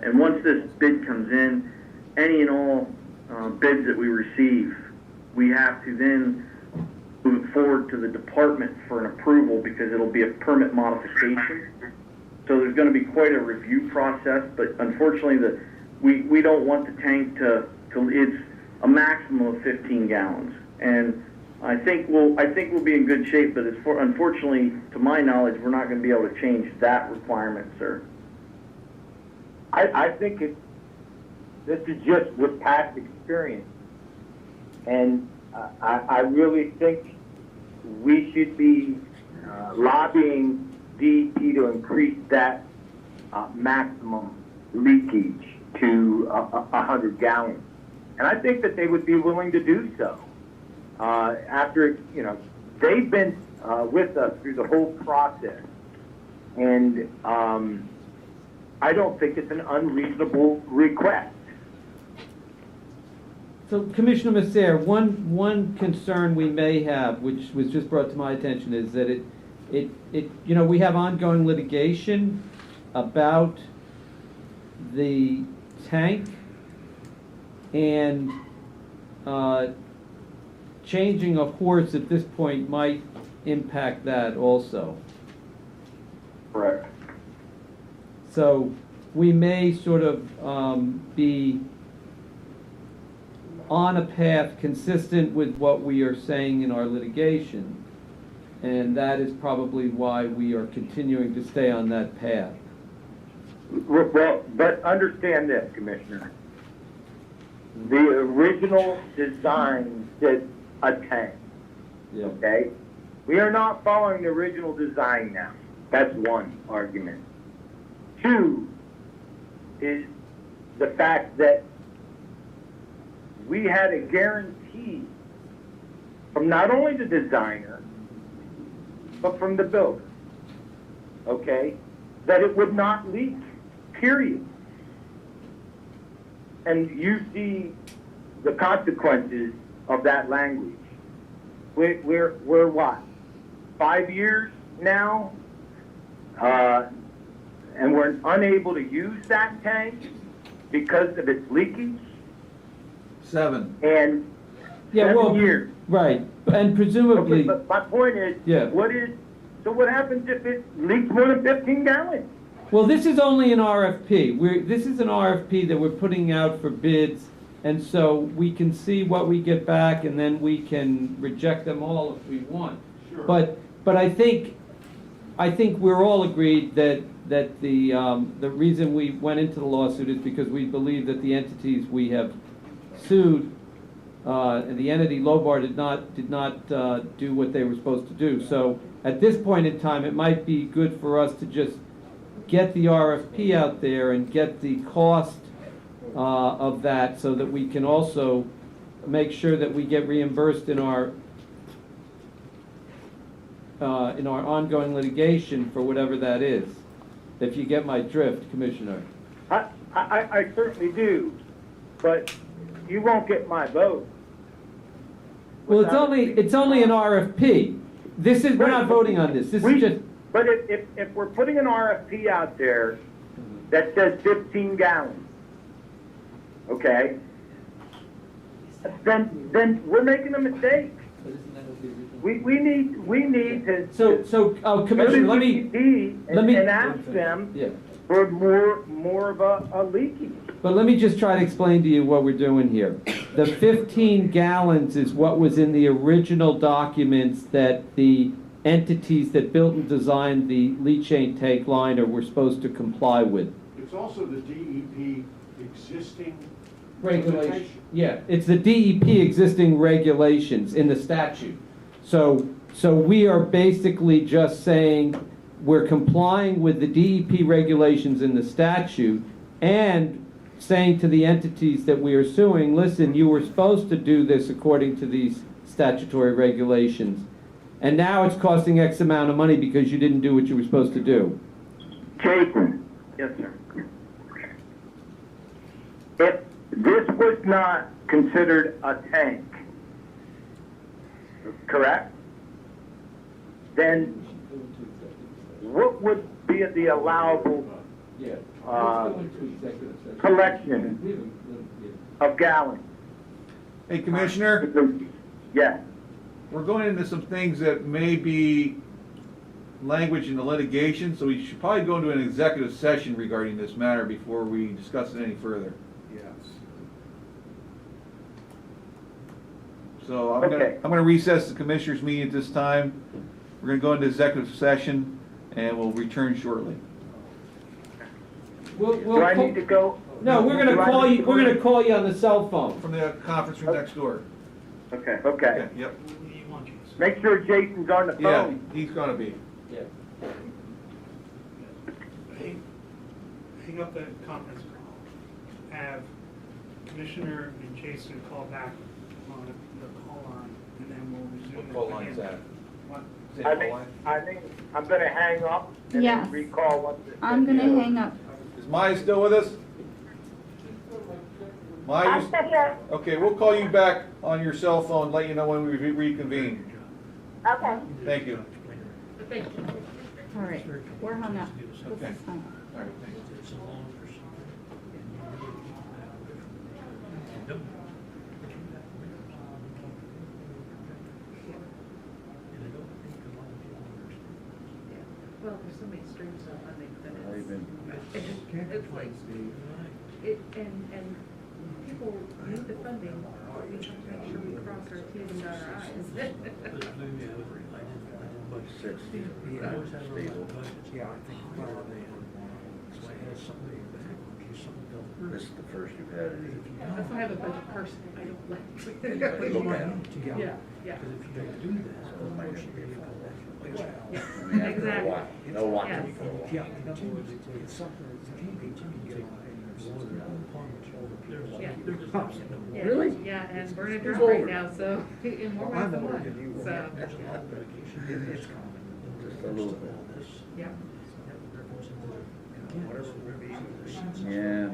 K: And once this bid comes in, any and all bids that we receive, we have to then move it forward to the department for an approval because it'll be a permit modification. So there's going to be quite a review process, but unfortunately we don't want the tank to it's a maximum of 15 gallons. And I think we'll be in good shape, but unfortunately, to my knowledge, we're not going to be able to change that requirement, sir.
N: I think this is just with past experience. And I really think we should be lobbying DEP to increase that maximum leakage to 100 gallons. And I think that they would be willing to do so. After, they've been with us through the whole process. And I don't think it's an unreasonable request.
M: So, Commissioner Masser, one concern we may have, which was just brought to my attention, is that we have ongoing litigation about the tank, and changing a course at this point might impact that also.
N: Correct.
M: So we may sort of be on a path consistent with what we are saying in our litigation, and that is probably why we are continuing to stay on that path.
N: Well, but understand this, Commissioner. The original design said a tank.
M: Yeah.
N: Okay? We are not following the original design now. That's one argument. Two is the fact that we had a guarantee from not only the designer, but from the builder, okay, that it would not leak, period. And you see the consequences of that language. We're what, 5 years now? And we're unable to use that tank because of its leakage?
A: 7.
N: And
M: Yeah,
N: 7 years.
M: right, and presumably.
N: Okay, but my point is,
M: Yeah.
N: so what happens if it leaks more than 15 gallons?
M: Well, this is only an RFP. This is an RFP that we're putting out for bids, and so we can see what we get back, and then we can reject them all if we want.
A: Sure.
M: But I think we're all agreed that the reason we went into the lawsuit is because we believe that the entities we have sued, and the entity Lobar did not do what they were supposed to do. So at this point in time, it might be good for us to just get the RFP out there and get the cost of that, so that we can also make sure that we get reimbursed in our ongoing litigation for whatever that is. If you get my drift, Commissioner.
N: I certainly do, but you won't get my vote.
M: Well, it's only an RFP. We're not voting on this. This is just.
N: But if we're putting an RFP out there that says 15 gallons, okay, then we're making a mistake. We need to.
M: So, Commissioner, let me
N: and ask them for more of a leakage.
M: But let me just try to explain to you what we're doing here. The 15 gallons is what was in the original documents that the entities that built and designed the leachate tank liner were supposed to comply with.
F: It's also the DEP existing
M: Regulation. Yeah, it's the DEP existing regulations in the statute. So we are basically just saying we're complying with the DEP regulations in the statute and saying to the entities that we are suing, listen, you were supposed to do this according to these statutory regulations. And now it's costing X amount of money because you didn't do what you were supposed to do.
N: Jason,
K: Yes, sir.
N: if this was not considered a tank, correct? Then what would be the allowable collection of gallons?
A: Hey, Commissioner,
N: Yes.
A: we're going into some things that may be language in the litigation, so we should probably go into an executive session regarding this matter before we discuss it any further.
F: Yes.
A: So I'm
N: Okay.
A: gonna recess the Commissioners' meeting at this time. We're gonna go into executive session, and we'll return shortly.
N: Do I need to go?
M: No, we're gonna
N: Do I
M: call
N: need
M: you,
N: to
M: we're
N: go?
M: gonna call you on the cell phone.
A: From the conference room next door.
N: Okay.
A: Yep.
N: Make sure Jason's on the
A: Yeah,
N: phone.
A: he's gonna be.
O: Hang up the conference call. Have Commissioner and Jason call back on the call line, and then we'll resume.
A: What call line's that?
O: What?
N: I think I'm gonna hang up and
C: Yes.
N: then recall once it's.
C: I'm gonna hang up.
A: Is Maya still with us? Maya,
D: I'm still here.
A: okay, we'll call you back on your cell phone, let you know when we reconvene.
D: Okay.
A: Thank you.
C: All right, we're hung up. This
A: Okay.
C: is hung up.
A: All right, thanks.
L: Well, there's so many streams of funding that it's like, and people need the funding, but we have to make sure we cross our T's and dot our I's.
F: Yeah, I think this is the first you've had any.
L: That's why I have a budget person, I don't like.
F: Look at them.
L: Yeah, yeah.
F: So it might have to be a couple.
L: Yeah,
F: I mean, after a while, they'll want
L: Yes.
F: to for a while.
O: Yeah, in other words, it's something
L: Yeah.
F: Really?
L: Yeah, and burn it
F: Who's
L: dry right
F: over?
L: now, so, in more ways than one, so,
F: It's common. Just a little bit.
L: yeah.
F: Yeah.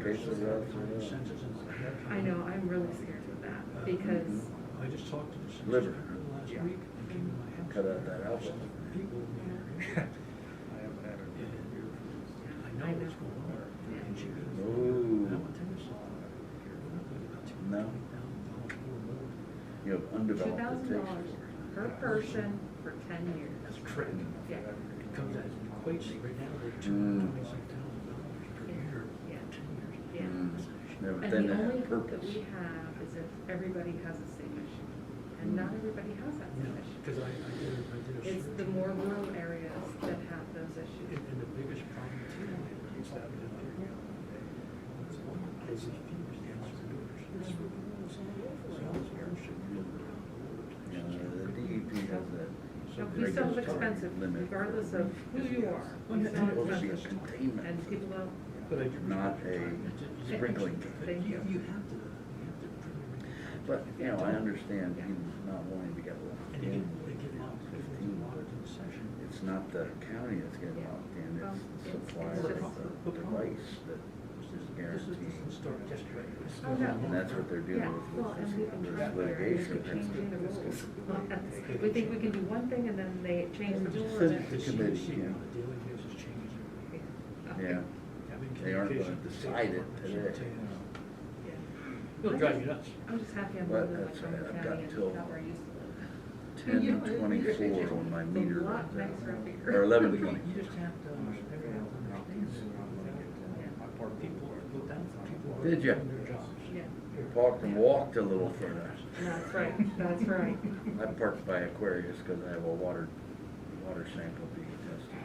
F: Cases out
L: I know, I'm really scared of that, because,
F: I just talked to the liver. Last week. Cut out that alpha.
L: I know.
F: Ooh. No. You have undeveloped
L: $2,000
F: taste
L: per person for 10 years.
F: That's true.
L: Yeah.
F: Comes out equates right now to $226,000 per year.
L: Yeah.
F: 10 years.
L: Yeah.
F: Yeah, but
L: And
F: then
L: the
F: they
L: only
F: have
L: hope that
F: purpose.
L: we have is if everybody has the same issue, and not everybody has that same issue.
F: Because I did a
L: It's the more rural areas that have those issues.
F: And the biggest problem too is that the DEP has that.
L: No, we still have expensive, regardless of who you are. We still have
F: Supposed to be a
L: expensive.
F: containment,
L: And people don't.
F: not a sprinkling.
L: Thank you.
F: But, you know, I understand he's not wanting to get locked in. 15, but it's not the county that's getting locked in, it's the supplier of the device that is guaranteed.
L: Oh, no.
F: And that's what they're dealing
L: Yeah,
F: with
L: well, and we've been
F: this
L: trying to
F: litigation.
L: changing the rules. We think we can do one thing and then they change the rule.
F: The
L: and then-
F: committee, yeah. They aren't gonna decide it today.
L: It'll drive you nuts. I'm just happy I'm
F: But
L: living in
F: that's
L: Montgomery
F: right, I've
L: County
F: got
L: and
F: till
L: not where I used to live.
F: 10:24 on my meter,
L: It's a lot nicer up here.
F: or 11:20.
L: You just have to,
F: Did you?
L: Yeah.
F: Parked and walked a little further.
L: That's right, that's right.
F: I parked by Aquarius because I have a water sample being tested.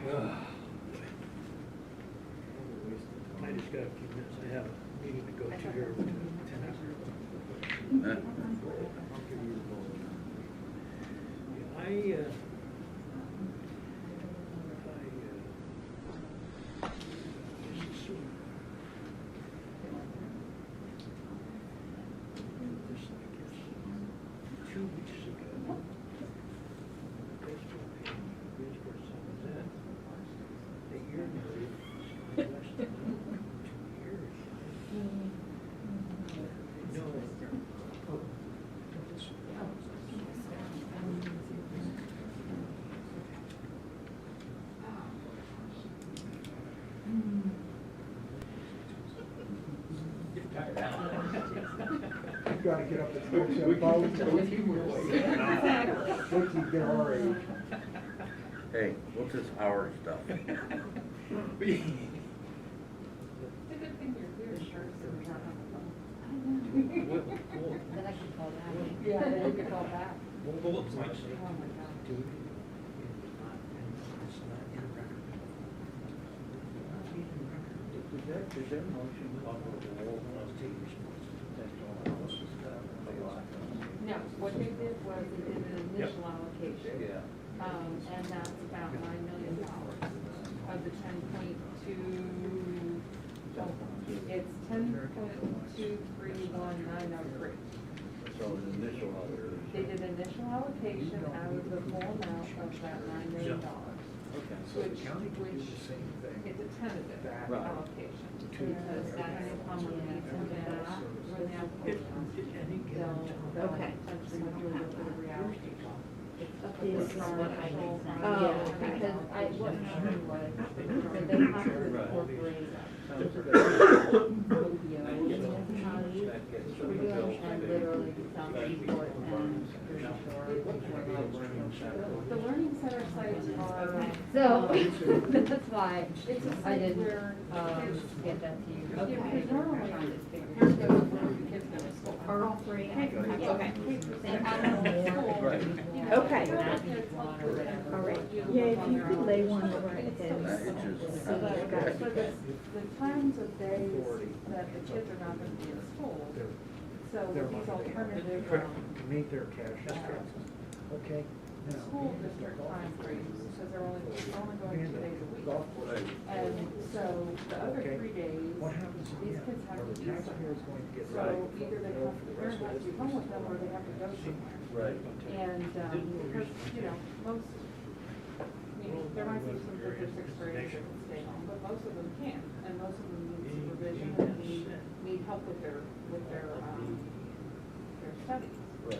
O: I just got a few minutes, I have a meeting to go to here in 10 hours. I
F: You've got to get up and switch your phone. Once you get our age.
P: Hey, what's this our stuff?
H: It's a good thing you're here, sure, so we're not on the phone.
I: Then I can call that.
L: Yeah, then you can call back.
H: Oh, my God.
P: Did that motion cover the whole
L: No, what they did was they did an initial allocation.
P: Yeah.
L: And that's about $9 million of the 10.2, it's 10.231903.
P: So an initial allocation.
L: They did initial allocation out of the full amount of that $9 million.
P: Okay.
L: Which, it's a tentative
P: Right.
L: allocation. Because that's how many needs to get out, when the application, they'll
I: Okay.
L: potentially do a little bit of reallocation.
I: This is what I think.
L: Yeah,
I: because what happened was, that they have to incorporate and literally some report and
L: the learning center sites are.
I: So, that's why
L: It's a
I: I
L: site
I: didn't,
L: where
I: get that to you.
L: Yeah, because normally,
I: Trying to figure
L: here's
I: it
L: the,
I: out.
L: where the kids go to school.
I: Are all three?
L: Okay.
I: Okay.
P: Right.
I: Okay.
L: All
I: right.
C: Yeah, if you could lay one over at his.
L: So the times of days that the kids are not gonna be in school, so these alternative,
F: To meet their cash expenses. Okay.
L: school district time frames, because they're only going 2 days a week. And so the other 3 days,
F: What happens if
L: these kids have to
F: the
L: do
F: taxpayer is
L: something.
F: going to get
L: So either they have, the parent has to be home with them, or they have to go somewhere.
P: Right.
L: And, because, you know, most, I mean, there might be some that are sixth graders that can stay home, but most of them can't. And most of them need supervision and need help with their studies.
P: Right.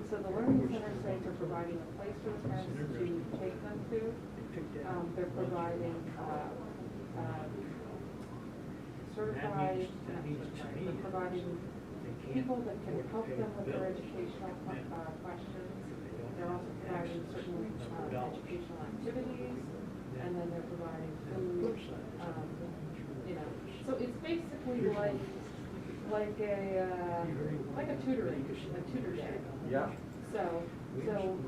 L: So the learning center sites are providing a place for the parents to take them to. They're providing, certified, they're providing people that can help them with their educational questions. They're also providing certain educational activities, and then they're providing food, you know. So it's basically like a tutor day.
P: Yeah.
L: So, you know,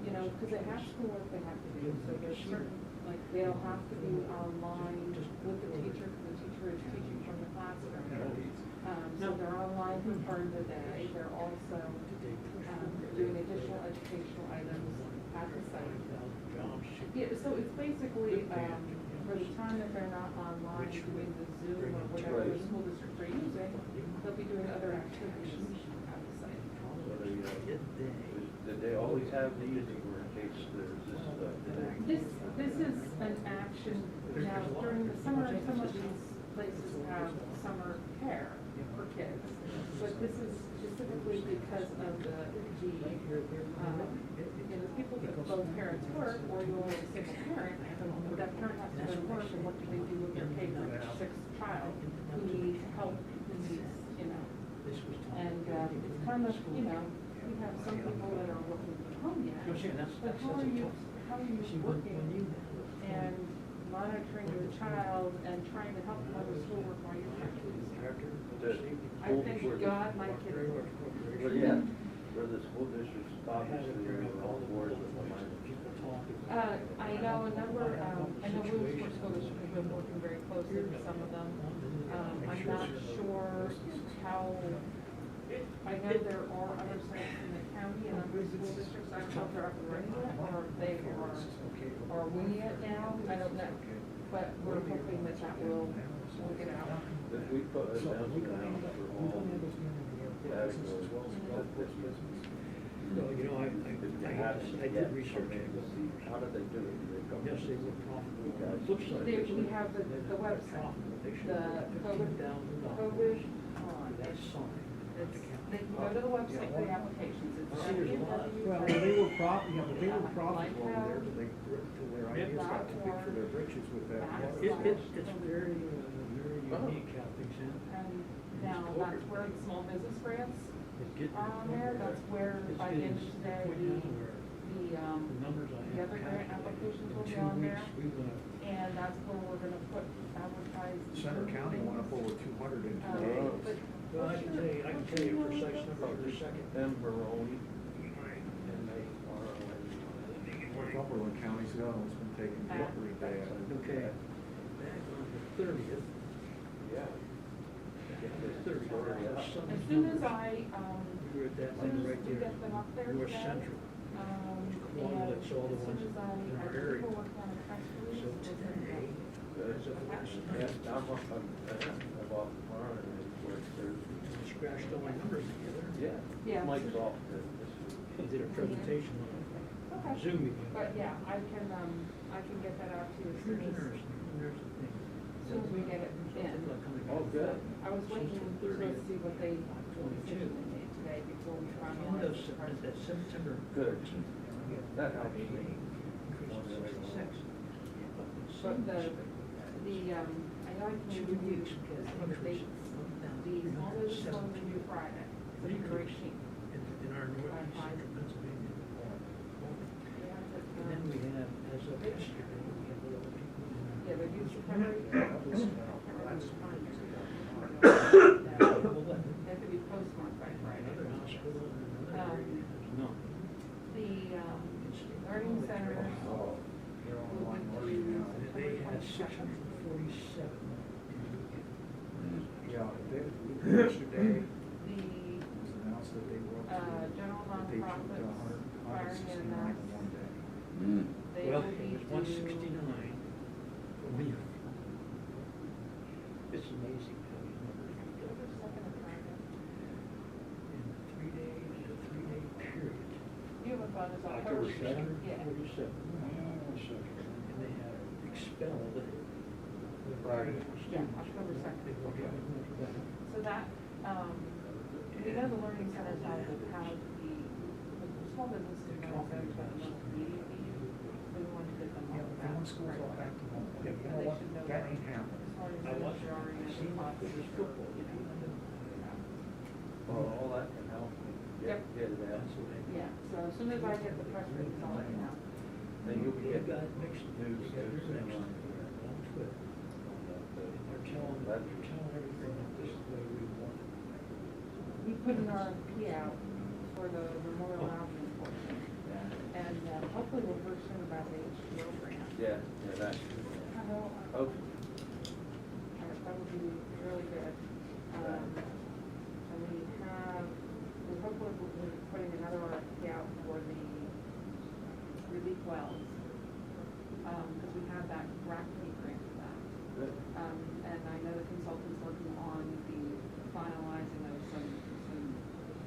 L: because they have schoolwork they have to do, so there's certain, like, they'll have to be online with the teacher, because the teacher is teaching from the classroom. So they're online for part of the day, they're also, doing additional educational items at the site. Yeah, so it's basically, for the time that they're not online doing the Zoom or whatever the school districts are using, they'll be doing other activities at the site.
P: Did they always have these in case there's this
L: This is an action, now during the summer, some of these places have summer care for kids. But this is specifically because of the you know, people that both parents work, or you only have a single parent, that parent has to go to work, and what do they do with their sixth child who needs help, who needs, you know. And it's kind of, you know, we have some people that are working from home yet, but how are you working and monitoring your child and trying to help them with schoolwork while you're practicing? I thank God my kids work.
P: Well, yeah, where the school districts obviously are all board with the minors.
L: I know a number, I know Williamsport School District has been working very closely with some of them. I'm not sure how, I know there are other sites in the county and other school districts, I don't know if they're up and running yet, or if they are winging it now, I don't know. But we're hoping that that will get out.
P: If we put a announcement out for all categories,
F: No, you know, I did research it.
P: how did they do it? Did they come?
F: Yes, they were profitable. Flip side.
L: We have the website, the COVID on.
F: That's fine.
L: They can go to the website for the applications. It's
F: Well, they were profitable over there, to where I just got to picture their britches with that. It's very unique how things happen.
L: And now that's where the small business grants
H: On there, that's where by the end of today, the other grant applications will be on there. And that's where we're gonna put advertised.
F: Center County went up over 200 into
H: But
P: Well, I can tell you a precise number for a second. Them Barone, and they are,
F: Cumberland County's the other one's been taken pretty bad.
P: okay. Back on the 30th. Yeah.
H: as soon as I,
P: You're at that
H: as soon
P: line
H: as
P: right
H: we
P: there.
H: get them up there
P: North
H: today,
P: Central.
H: and
P: That's all the
H: as
P: ones
H: soon as
P: in
H: I
P: our
H: think
P: area.
H: we're working on a press release,
P: So
H: we'll send it
P: today,
H: out.
P: as of last
E: Yeah,
P: night,
E: I'm off tomorrow and it works Thursday.
P: scratched all my numbers together.
E: Yeah.
H: Yeah.
E: Mike's off this
P: I did a presentation on
H: Okay.
P: Zoom again.
H: But yeah, I can get that out to you as soon
P: Here's
H: as,
P: there's the thing.
H: as soon as we get it in.
E: Oh, good.
H: I was waiting to see what they, what decision they made today before we
P: End of
H: finalize.
P: that September
E: Good.
P: 13th.
E: That helps me.
H: But I like to review because of the dates. The holiday is going to be Friday, February 18th.
P: In our north, central Pennsylvania. And then we have, as of yesterday, we have a lot of people.
H: Yeah, they're used to February. They have to be postmarked by Friday.
P: Another hospital and another area has none.
H: The learning centers will be due
P: They
H: September
P: had
H: 22nd.
P: 647.
F: Yeah, yesterday,
H: The
F: it was announced that they were up to,
H: general
F: that they took
H: nonprofits, firing in
F: 169
H: mass,
F: in one day.
H: they
P: Well,
H: will
P: it
H: be
P: was
H: due.
P: 169 for me. It's amazing how these numbers go. In 3 days, a 3-day period.
H: You have a bonus on
P: October
H: October
P: 7th,
H: 2nd. Yeah.
P: 47. And they have expelled the
E: Right.
H: Yeah,
P: students.
H: October 2nd.
P: They were getting much better.
H: So that, we know the learning centers have the small businesses know very much about the most immediate need. We want to get them all
F: Yeah,
H: back.
F: when school's all back to normal, you know
H: They
F: what,
H: should know
F: that
H: that.
F: ain't happening.
H: As far as
P: I
H: those
P: watched
H: who are already in the
P: seen
H: classes,
P: this
H: or,
P: football.
H: you know.
E: Well, all that can help me
H: Yep.
E: get it out.
H: Yeah, so as soon as I get the press release, I'll let you know.
E: Then you'll be
P: They've
E: getting
P: got mixed
E: news
P: together
E: soon
P: next
E: on
P: on Twitter. They're telling everything that this is the way we want it.
H: We put an RFP out for the Memorial Avenue portion, and hopefully we'll hear soon about the HTO grant.
E: Yeah, that.
H: I know,
E: Oh,
H: that would be really good. And we hopefully we'll be putting another RFP out for the relief wells. Because we have that rack grant for that.
E: good.
H: And I know the consultant's working on the finalizing of some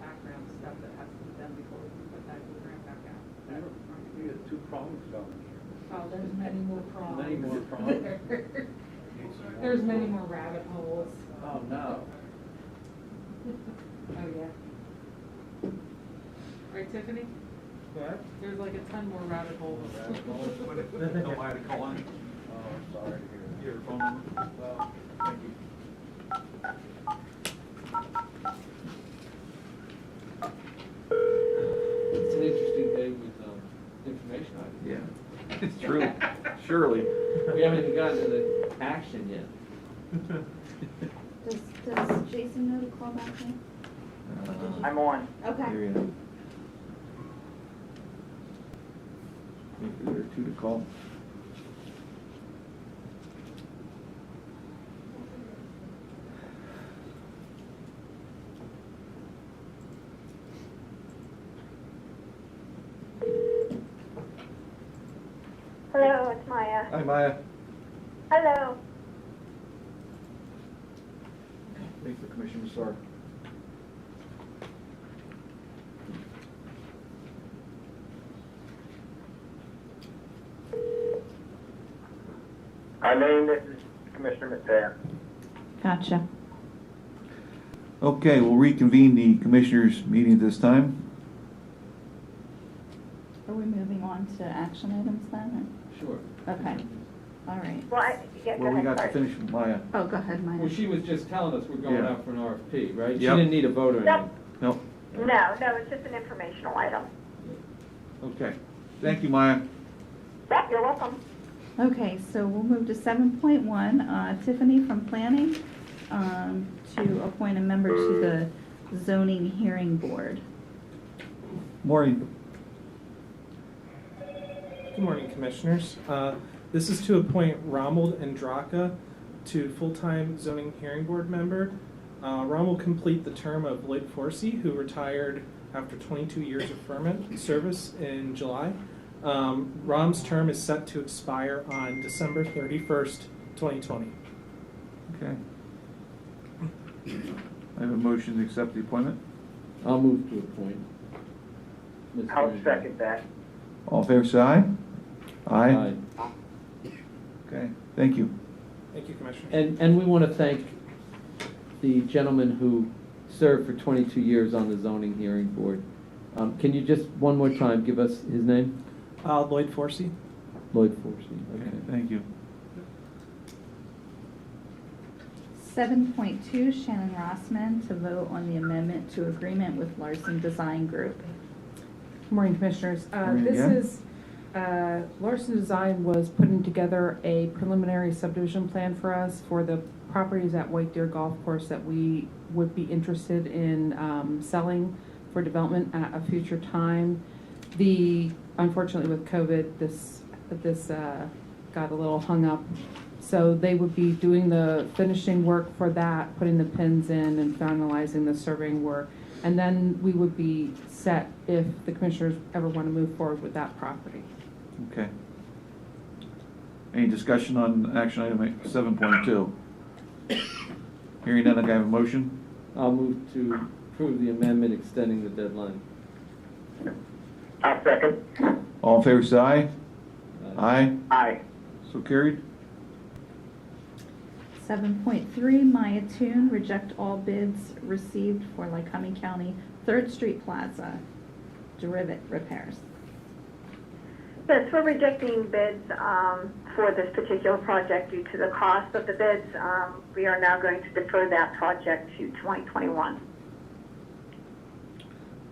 H: background stuff that has to be done before we can put that grant back out.
E: We got 2 problems going here.
H: Oh, there's many more problems.
E: Many more problems.
H: There's many more rabbit holes.
E: Oh, no.
H: Oh, yeah. Right, Tiffany?
E: What?
H: There's like a ton more rabbit holes.
A: Don't mind to call on.
E: Oh, sorry to hear that.
A: Your phone number?
E: Well,
A: Thank you.
M: It's an interesting day with information items.
A: Yeah, it's true, surely.
M: We haven't even gotten to the action yet.
C: Does Jason know to call back in?
K: I'm on.
C: Okay.
A: Here you go. Maybe there are 2 to call.
D: Hello, it's Maya.
A: Hi, Maya.
D: Hello.
A: Thanks for Commissioner Sarr.
N: Hi, Maine, this is Commissioner McPhail.
C: Gotcha.
A: Okay, we'll reconvene the Commissioners' meeting at this time.
C: Are we moving on to action items then?
M: Sure.
C: Or- Okay, all right.
D: Well, go
A: Well, we got to
D: ahead,
A: finish with Maya.
C: Oh, go ahead, Maya.
M: Well, she was just telling us we're going
A: Yeah.
M: out for an RFP, right? She
A: Yep.
M: didn't need a vote or
D: Yep.
M: anything.
A: Nope.
D: No, it's just an informational item.
A: Okay. Thank you, Maya.
D: Yep, you're welcome.
C: Okay, so we'll move to 7.1, Tiffany from Planning, to appoint a member to the Zoning Hearing Board.
A: Morning.
Q: Good morning, Commissioners. This is to appoint Ronald Andraka to full-time zoning hearing board member. Ron will complete the term of Lloyd Forsey, who retired after 22 years of service in July. Rom's term is set to expire on December 31st, 2020.
A: Okay. I have a motion to accept the appointment.
G: I'll move to appoint. Mr.
N: I'll
G: Andrew.
N: second that.
A: All in favor, say aye.
G: Aye.
A: Okay, thank you.
Q: Thank you, Commissioner.
G: And we want to thank the gentleman who served for 22 years on the zoning hearing board. Can you just one more time give us his name?
Q: Lloyd Forsey.
G: Lloyd Forsey.
A: Okay,
G: Okay.
A: thank you.
C: 7.2, Shannon Rossmann to vote on the amendment to agreement with Larson Design Group.
L: Good morning, Commissioners.
A: Morning
L: This
A: again.
L: is, Larson Design was putting together a preliminary subdivision plan for us for the properties at White Deer Golf Course that we would be interested in selling for development at a future time. Unfortunately with COVID, this got a little hung up. So they would be doing the finishing work for that, putting the pins in and finalizing the surveying work. And then we would be set if the commissioners ever want to move forward with that property.
A: Okay. Any discussion on action item 7.2? Hearing none, I have a motion.
G: I'll move to approve the amendment extending the deadline.
N: I'll second.
A: All in favor, say aye. Aye.
N: Aye.
A: So carried.
C: 7.3, Maya Toon, reject all bids received for Lycoming County 3rd Street Plaza derivative repairs.
D: Yes, we're rejecting bids for this particular project due to the cost of the bids. We are now going to defer that project to 2021.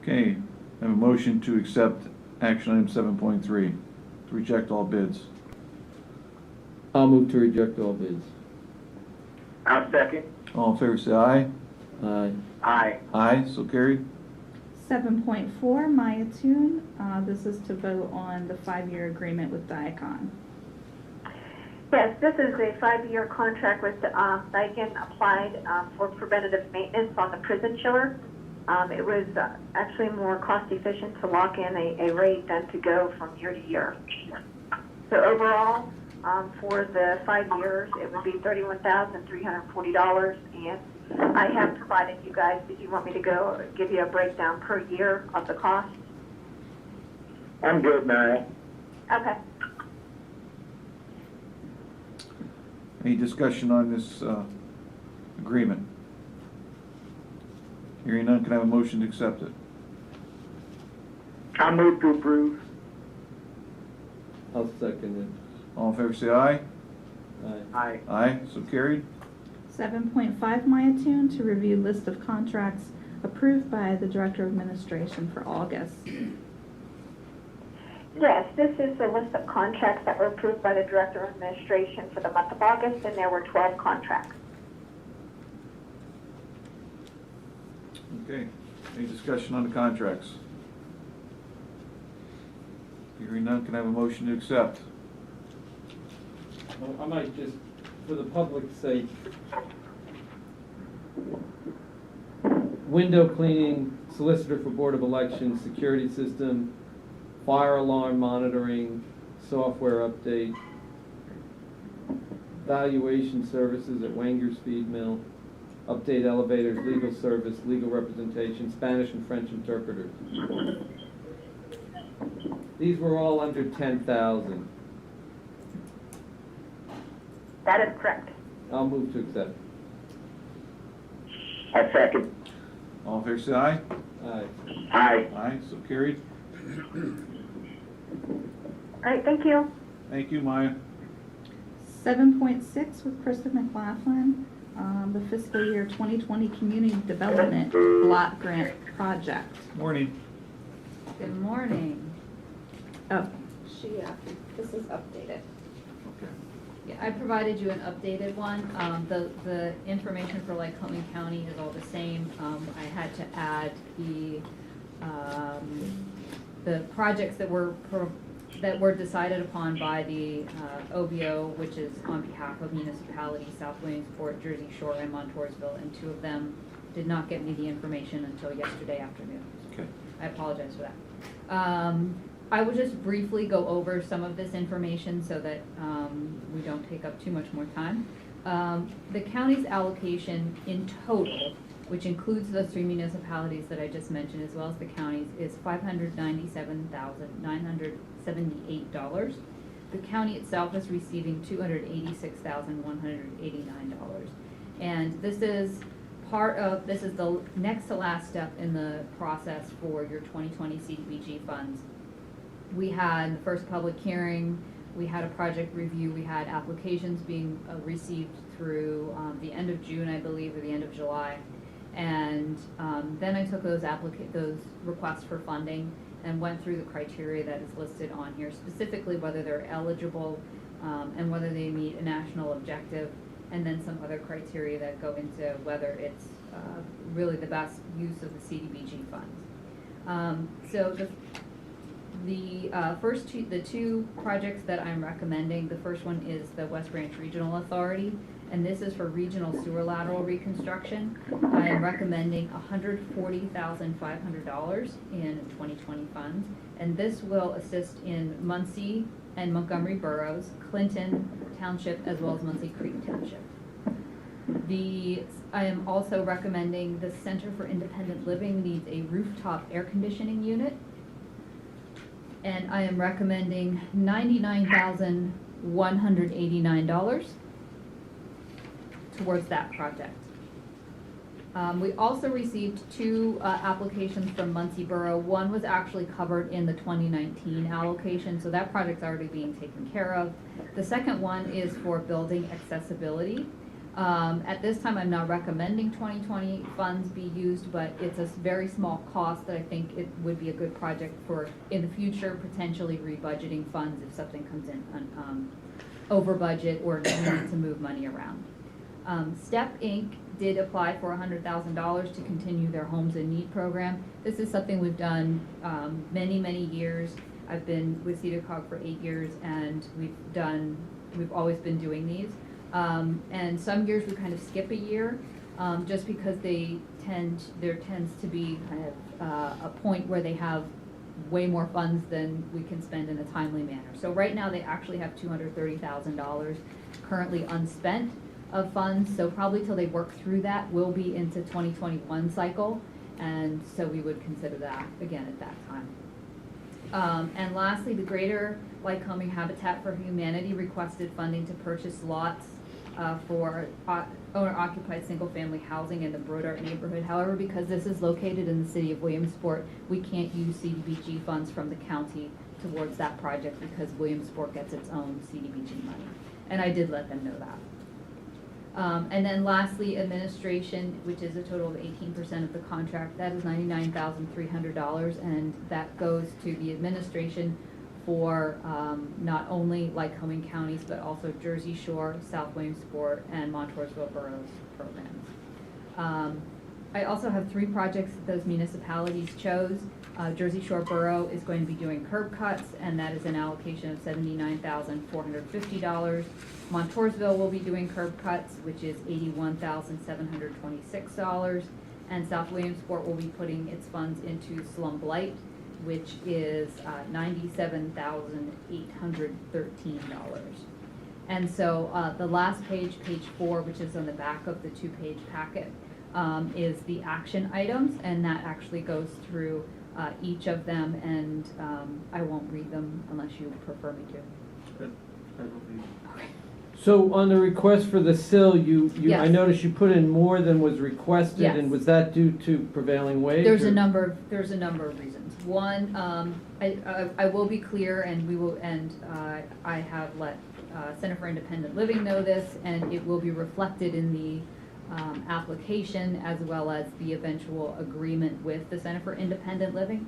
A: Okay, I have a motion to accept action item 7.3, to reject all bids.
G: I'll move to reject all bids.
N: I'll second.
A: All in favor, say aye.
G: Aye.
N: Aye.
A: Aye, so carried.
C: 7.4, Maya Toon, this is to vote on the 5-year agreement with Diacon.
D: Yes, this is a 5-year contract with Daikin applied for preventative maintenance on the prison chiller. It was actually more cost efficient to lock in a rate than to go from year to year. So overall, for the 5 years, it would be $31,340, and I have provided you guys, did you want me to give you a breakdown per year of the cost?
N: I'm good, Mary.
D: Okay.
A: Any discussion on this agreement? Hearing none, can I have a motion to accept it?
N: I'll move to approve.
G: I'll second it.
A: All in favor, say aye.
G: Aye.
N: Aye.
A: Aye, so carried.
C: 7.5, Maya Toon, to review list of contracts approved by the Director of Administration for August.
D: Yes, this is a list of contracts that were approved by the Director of Administration for the month of August, and there were 12 contracts.
A: Okay, any discussion on the contracts? Hearing none, can I have a motion to accept?
G: Well, I might just, for the public's sake, window cleaning, solicitor for Board of Elections, security system, fire alarm monitoring, software update, valuation services at Wanger's Feed Mill, update elevators, legal service, legal representation, Spanish and French interpreters. These were all under 10,000.
D: That is correct.
G: I'll move to accept.
N: I second.
A: All in favor, say aye.
G: Aye.
N: Aye.
A: Aye, so carried.
D: All right, thank you.
A: Thank you, Maya.
C: 7.6 with Krista McLaughlin the fiscal year 2020 Community Development Block Grant Project.
A: Morning.
I: Good morning.
C: Oh, this is updated.
R: Yeah, I provided you an updated one. The information for Lycoming County is all the same. I had to add the projects that were decided upon by the OBO, which is on behalf of municipalities, South Williamsport, Jersey Shore, and Montoursville, and two of them did not get me the information until yesterday afternoon.
A: Okay.
R: I apologize for that. I will just briefly go over some of this information so that we don't take up too much more time. The county's allocation in total, which includes those three municipalities that I just mentioned, as well as the counties, is $597,978. The county itself is receiving $286,189. And this is the next to last step in the process for your 2020 CDBG funds. We had the first public hearing, we had a project review, we had applications being received through the end of June, I believe, or the end of July. And then I took those requests for funding and went through the criteria that is listed on here, specifically whether they're eligible and whether they meet a national objective, and then some other criteria that go into whether it's really the best use of the CDBG funds. So the two projects that I'm recommending, the first one is the West Branch Regional Authority, and this is for regional sewer lateral reconstruction. I am recommending $140,500 in 2020 funds, and this will assist in Muncie and Montgomery boroughs, Clinton Township, as well as Muncie Creek Township. I am also recommending the Center for Independent Living needs a rooftop air conditioning unit, and I am recommending $99,189 towards that project. We also received two applications from Muncie Borough. One was actually covered in the 2019 allocation, so that project's already being taken care of. The second one is for building accessibility. At this time, I'm not recommending 2020 funds be used, but it's a very small cost that I think it would be a good project for, in the future, potentially rebudgeting funds if something comes in over budget or we need to move money around. STEP Inc. did apply for $100,000 to continue their Homes in Need program. This is something we've done many, many years. I've been with CEDARCOG for 8 years, and we've always been doing these. And some years we kind of skip a year, just because there tends to be kind of a point where they have way more funds than we can spend in a timely manner. So right now they actually have $230,000 currently unspent of funds, so probably till they work through that, we'll be into 2021 cycle, and so we would consider that again at that time. And lastly, the Greater Lycoming Habitat for Humanity requested funding to purchase lots for owner-occupied single-family housing in the Brodart neighborhood. However, because this is located in the city of Williamsport, we can't use CDBG funds from the county towards that project because Williamsport gets its own CDBG money. And I did let them know that. And then lastly, administration, which is a total of 18% of the contract, that is $99,300, and that goes to the administration for not only Lycoming counties, but also Jersey Shore, South Williamsport, and Montoursville boroughs programs. I also have 3 projects that those municipalities chose. Jersey Shore Borough is going to be doing curb cuts, and that is an allocation of $79,450. Montoursville will be doing curb cuts, which is $81,726. And South Williamsport will be putting its funds into slum blight, which is $97,813. And so the last page, page 4, which is on the back of the 2-page packet, is the action items, and that actually goes through each of them, and I won't read them unless you prefer me to.
A: Good.
R: Okay.
M: So on the request for the sill,
R: Yes.
M: I noticed you put in more than was requested,
R: Yes.
M: and was that due to prevailing wage?
R: There's a
M: or-
R: number of reasons. One, I will be clear, and I have let Center for Independent Living know this, and it will be reflected in the application as well as the eventual agreement with the Center for Independent Living.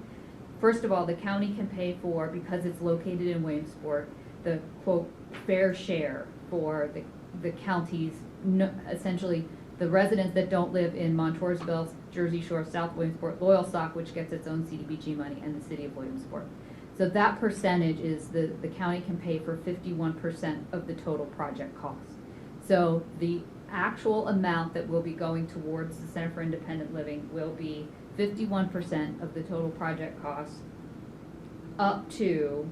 R: First of all, the county can pay for, because it's located in Williamsport, the quote fair share for the county's, essentially the residents that don't live in Montoursville, Jersey Shore, South Williamsport, Loyalstock, which gets its own CDBG money, and the city of Williamsport. So that percentage is the county can pay for 51% of the total project cost. So the actual amount that will be going towards the Center for Independent Living will be 51% of the total project cost up to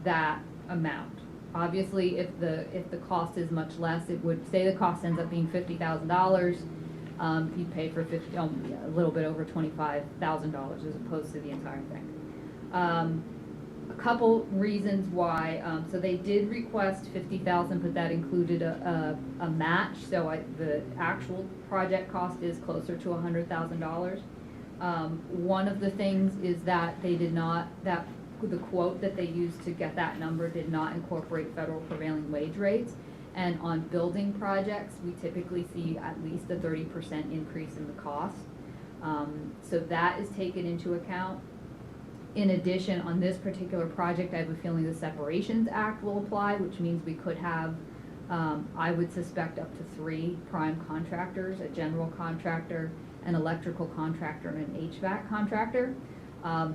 R: that amount. Obviously, if the cost is much less, it would say the cost ends up being $50,000. You'd pay for a little bit over $25,000 as opposed to the entire thing. A couple reasons why. So they did request $50,000, but that included a match. So the actual project cost is closer to $100,000. One of the things is that they did not, the quote that they used to get that number did not incorporate federal prevailing wage rates. And on building projects, we typically see at least a 30% increase in the cost. So that is taken into account. In addition, on this particular project, I have a feeling the Separations Act will apply, which means we could have, I would suspect, up to 3 prime contractors, a general contractor, an electrical contractor, and an HVAC contractor.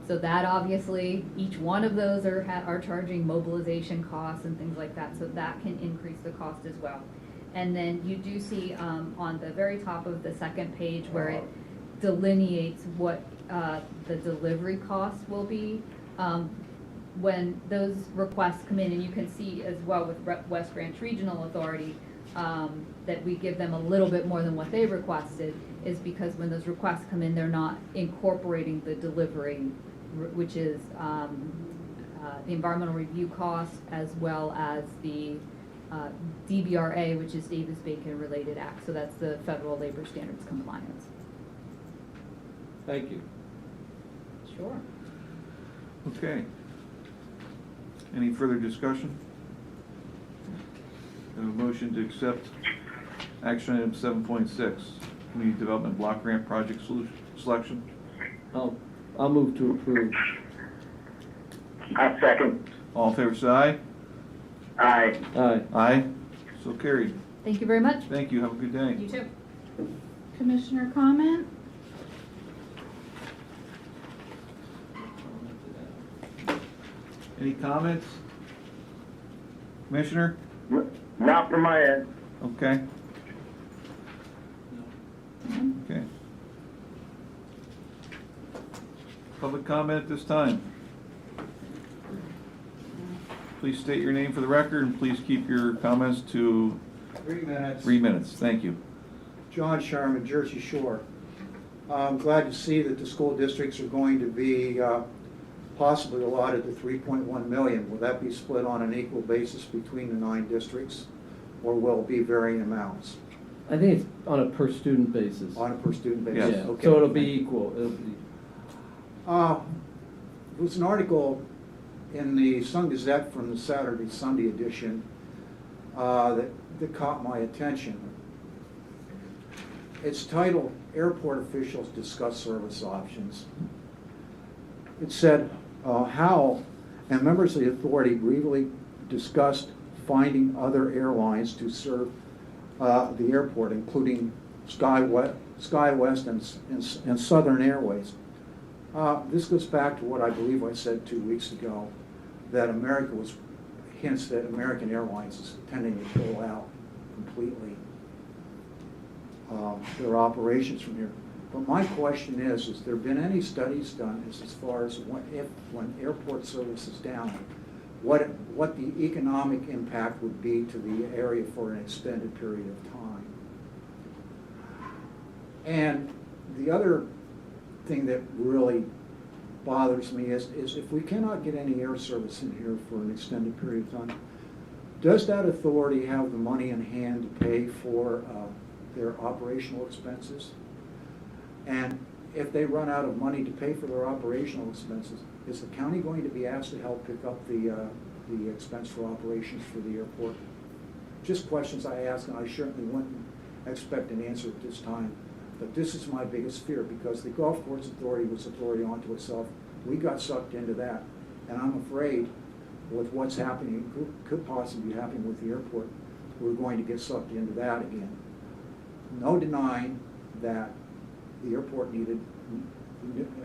R: So that obviously, each one of those are charging mobilization costs and things like that, so that can increase the cost as well. And then you do see on the very top of the second page where it delineates what the delivery costs will be. When those requests come in, and you can see as well with West Branch Regional Authority that we give them a little bit more than what they requested, is because when those requests come in, they're not incorporating the delivery, which is the environmental review costs as well as the DBRA, which is Davis-Bacon Related Act. So that's the Federal Labor Standards Compliance.
M: Thank you.
R: Sure.
A: Okay. Any further discussion? A motion to accept action item 7.6, Community Development Block Grant Project Selection.
M: I'll move to approve.
N: I second.
A: All in favor, say aye.
N: Aye.
M: Aye.
A: Aye. So carried.
R: Thank you very much.
A: Thank you. Have a good day.
R: You too.
C: Commissioner comment?
A: Any comments? Commissioner?
N: Not from my end.
A: Okay. Okay. Public comment at this time. Please state your name for the record and please keep your comments to
S: 3 minutes.
A: 3 minutes. Thank you.
S: John Sharman, Jersey Shore. I'm glad to see that the school districts are going to be possibly allotted the $3.1 million. Will that be split on an equal basis between the 9 districts, or will it be varying amounts?
M: I think it's on a per student basis.
S: On a per student basis?
M: Yeah,
S: Okay.
M: so it'll be equal. It'll be.
S: There was an article in the Sun Gazette from the Saturday Sunday edition that caught my attention. It's titled, Airport Officials Discuss Service Options. It said, Howell and members of the authority briefly discussed finding other airlines to serve the airport, including SkyWest and Southern Airways. This goes back to what I believe I said 2 weeks ago, that hints that American Airlines is intending to pull out completely their operations from here. But my question is there been any studies done as far as when airport service is down, what the economic impact would be to the area for an extended period of time? And the other thing that really bothers me is if we cannot get any air service in here for an extended period of time, does that authority have the money in hand to pay for their operational expenses? And if they run out of money to pay for their operational expenses, is the county going to be asked to help pick up the expense for operations for the airport? Just questions I ask, and I certainly wouldn't expect an answer at this time. But this is my biggest fear, because the Golf Course Authority was authority unto itself. We got sucked into that, and I'm afraid with what's happening, could possibly be happening with the airport, we're going to get sucked into that again. No denying that the airport needed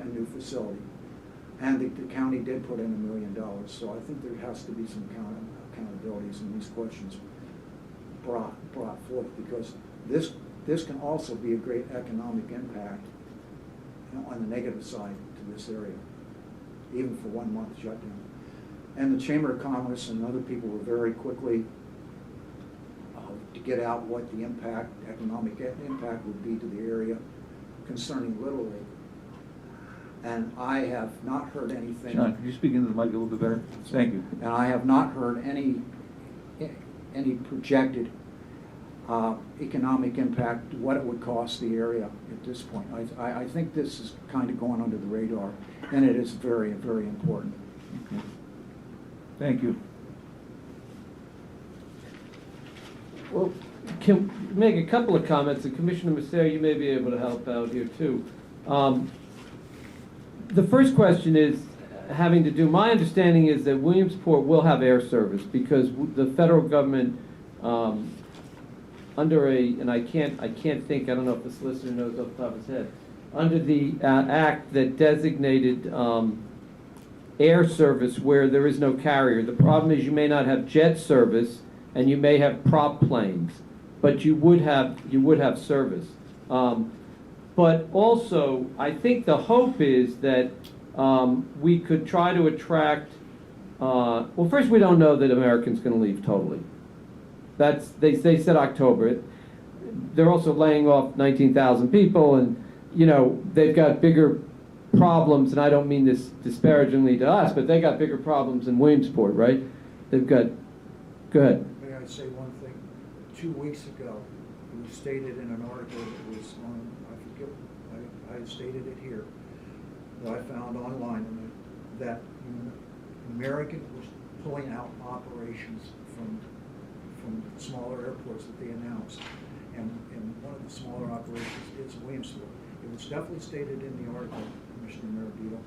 S: a new facility, and the county did put in $1 million. So I think there has to be some accountabilities in these questions brought forth, because this can also be a great economic impact, on the negative side to this area, even for 1 month shutdown. And the Chamber of Commerce and other people were very quickly to get out what the economic impact would be to the area concerning Little League. And I have not heard anything.
A: John, could you speak into the mic a little bit better? Thank you.
S: And I have not heard any projected economic impact, what it would cost the area at this point. I think this is kind of going under the radar, and it is very, very important.
A: Okay. Thank you.
M: Well, can make a couple of comments, and Commissioner Massaro, you may be able to help out here too. The first question is having to do, my understanding is that Williamsport will have air service, because the federal government, under and I can't think, I don't know if the solicitor knows off the top of his head, under the act that designated air service where there is no carrier. The problem is you may not have jet service, and you may have prop planes, but you would have service. But also, I think the hope is that we could try to attract. Well, first, we don't know that American's going to leave totally. They said October. They're also laying off 19,000 people, and they've got bigger problems. And I don't mean this disparagingly to us, but they got bigger problems in Williamsport, right? They've got. Go ahead.
S: May I say one thing? 2 weeks ago, it was stated in an article that was on, I forget, I stated it here, that I found online, that American was pulling out operations from smaller airports that they announced, and one of the smaller operations is Williamsport. It was definitely stated in the article, Commissioner Maravito,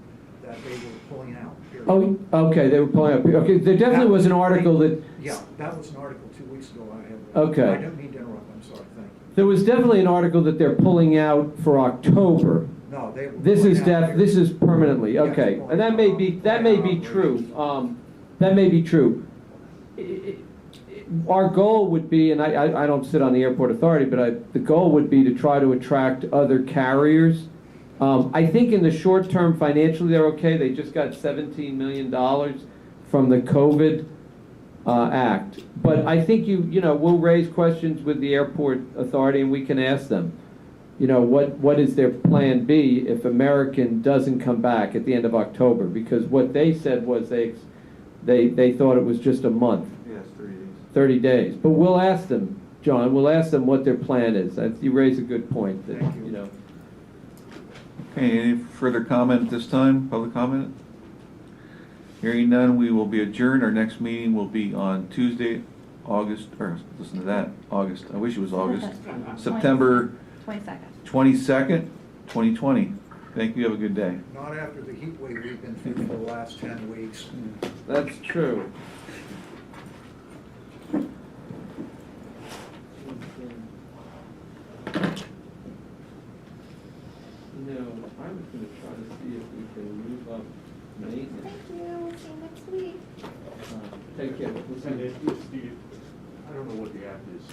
S: that they were pulling out. Period.
M: Oh, okay, they were pulling out. Okay, there definitely was an article that.
S: Yeah, that was an article 2 weeks ago I had read.
M: Okay.
S: I didn't mean to interrupt. I'm sorry. Thank you.
M: There was definitely an article that they're pulling out for October.
S: No, they.
M: This is permanently. Okay, and that may be true. That may be true. Our goal would be, and I don't sit on the airport authority, but the goal would be to try to attract other carriers. I think in the short term, financially, they're okay. They just got $17 million from the COVID Act. But I think we'll raise questions with the airport authority, and we can ask them, what is their plan B if American doesn't come back at the end of October? Because what they said was they thought it was just a month.
A: Yes, 30 days.
M: 30 days. But we'll ask them, John, we'll ask them what their plan is. You raise a good point. That,
S: Thank you.
A: Okay, any further comment at this time? Public comment? Hearing none, we will be adjourned. Our next meeting will be on Tuesday, August, I wish it was August, September 22nd, 2020. Thank you. Have a good day.
S: Not after the heat wave we've been through for the last 10 weeks.
M: That's true. I was going to try to see if we can move up maintenance.
J: Thank you. See you next week.
M: Take care.
F: And Steve, I don't know what the app is.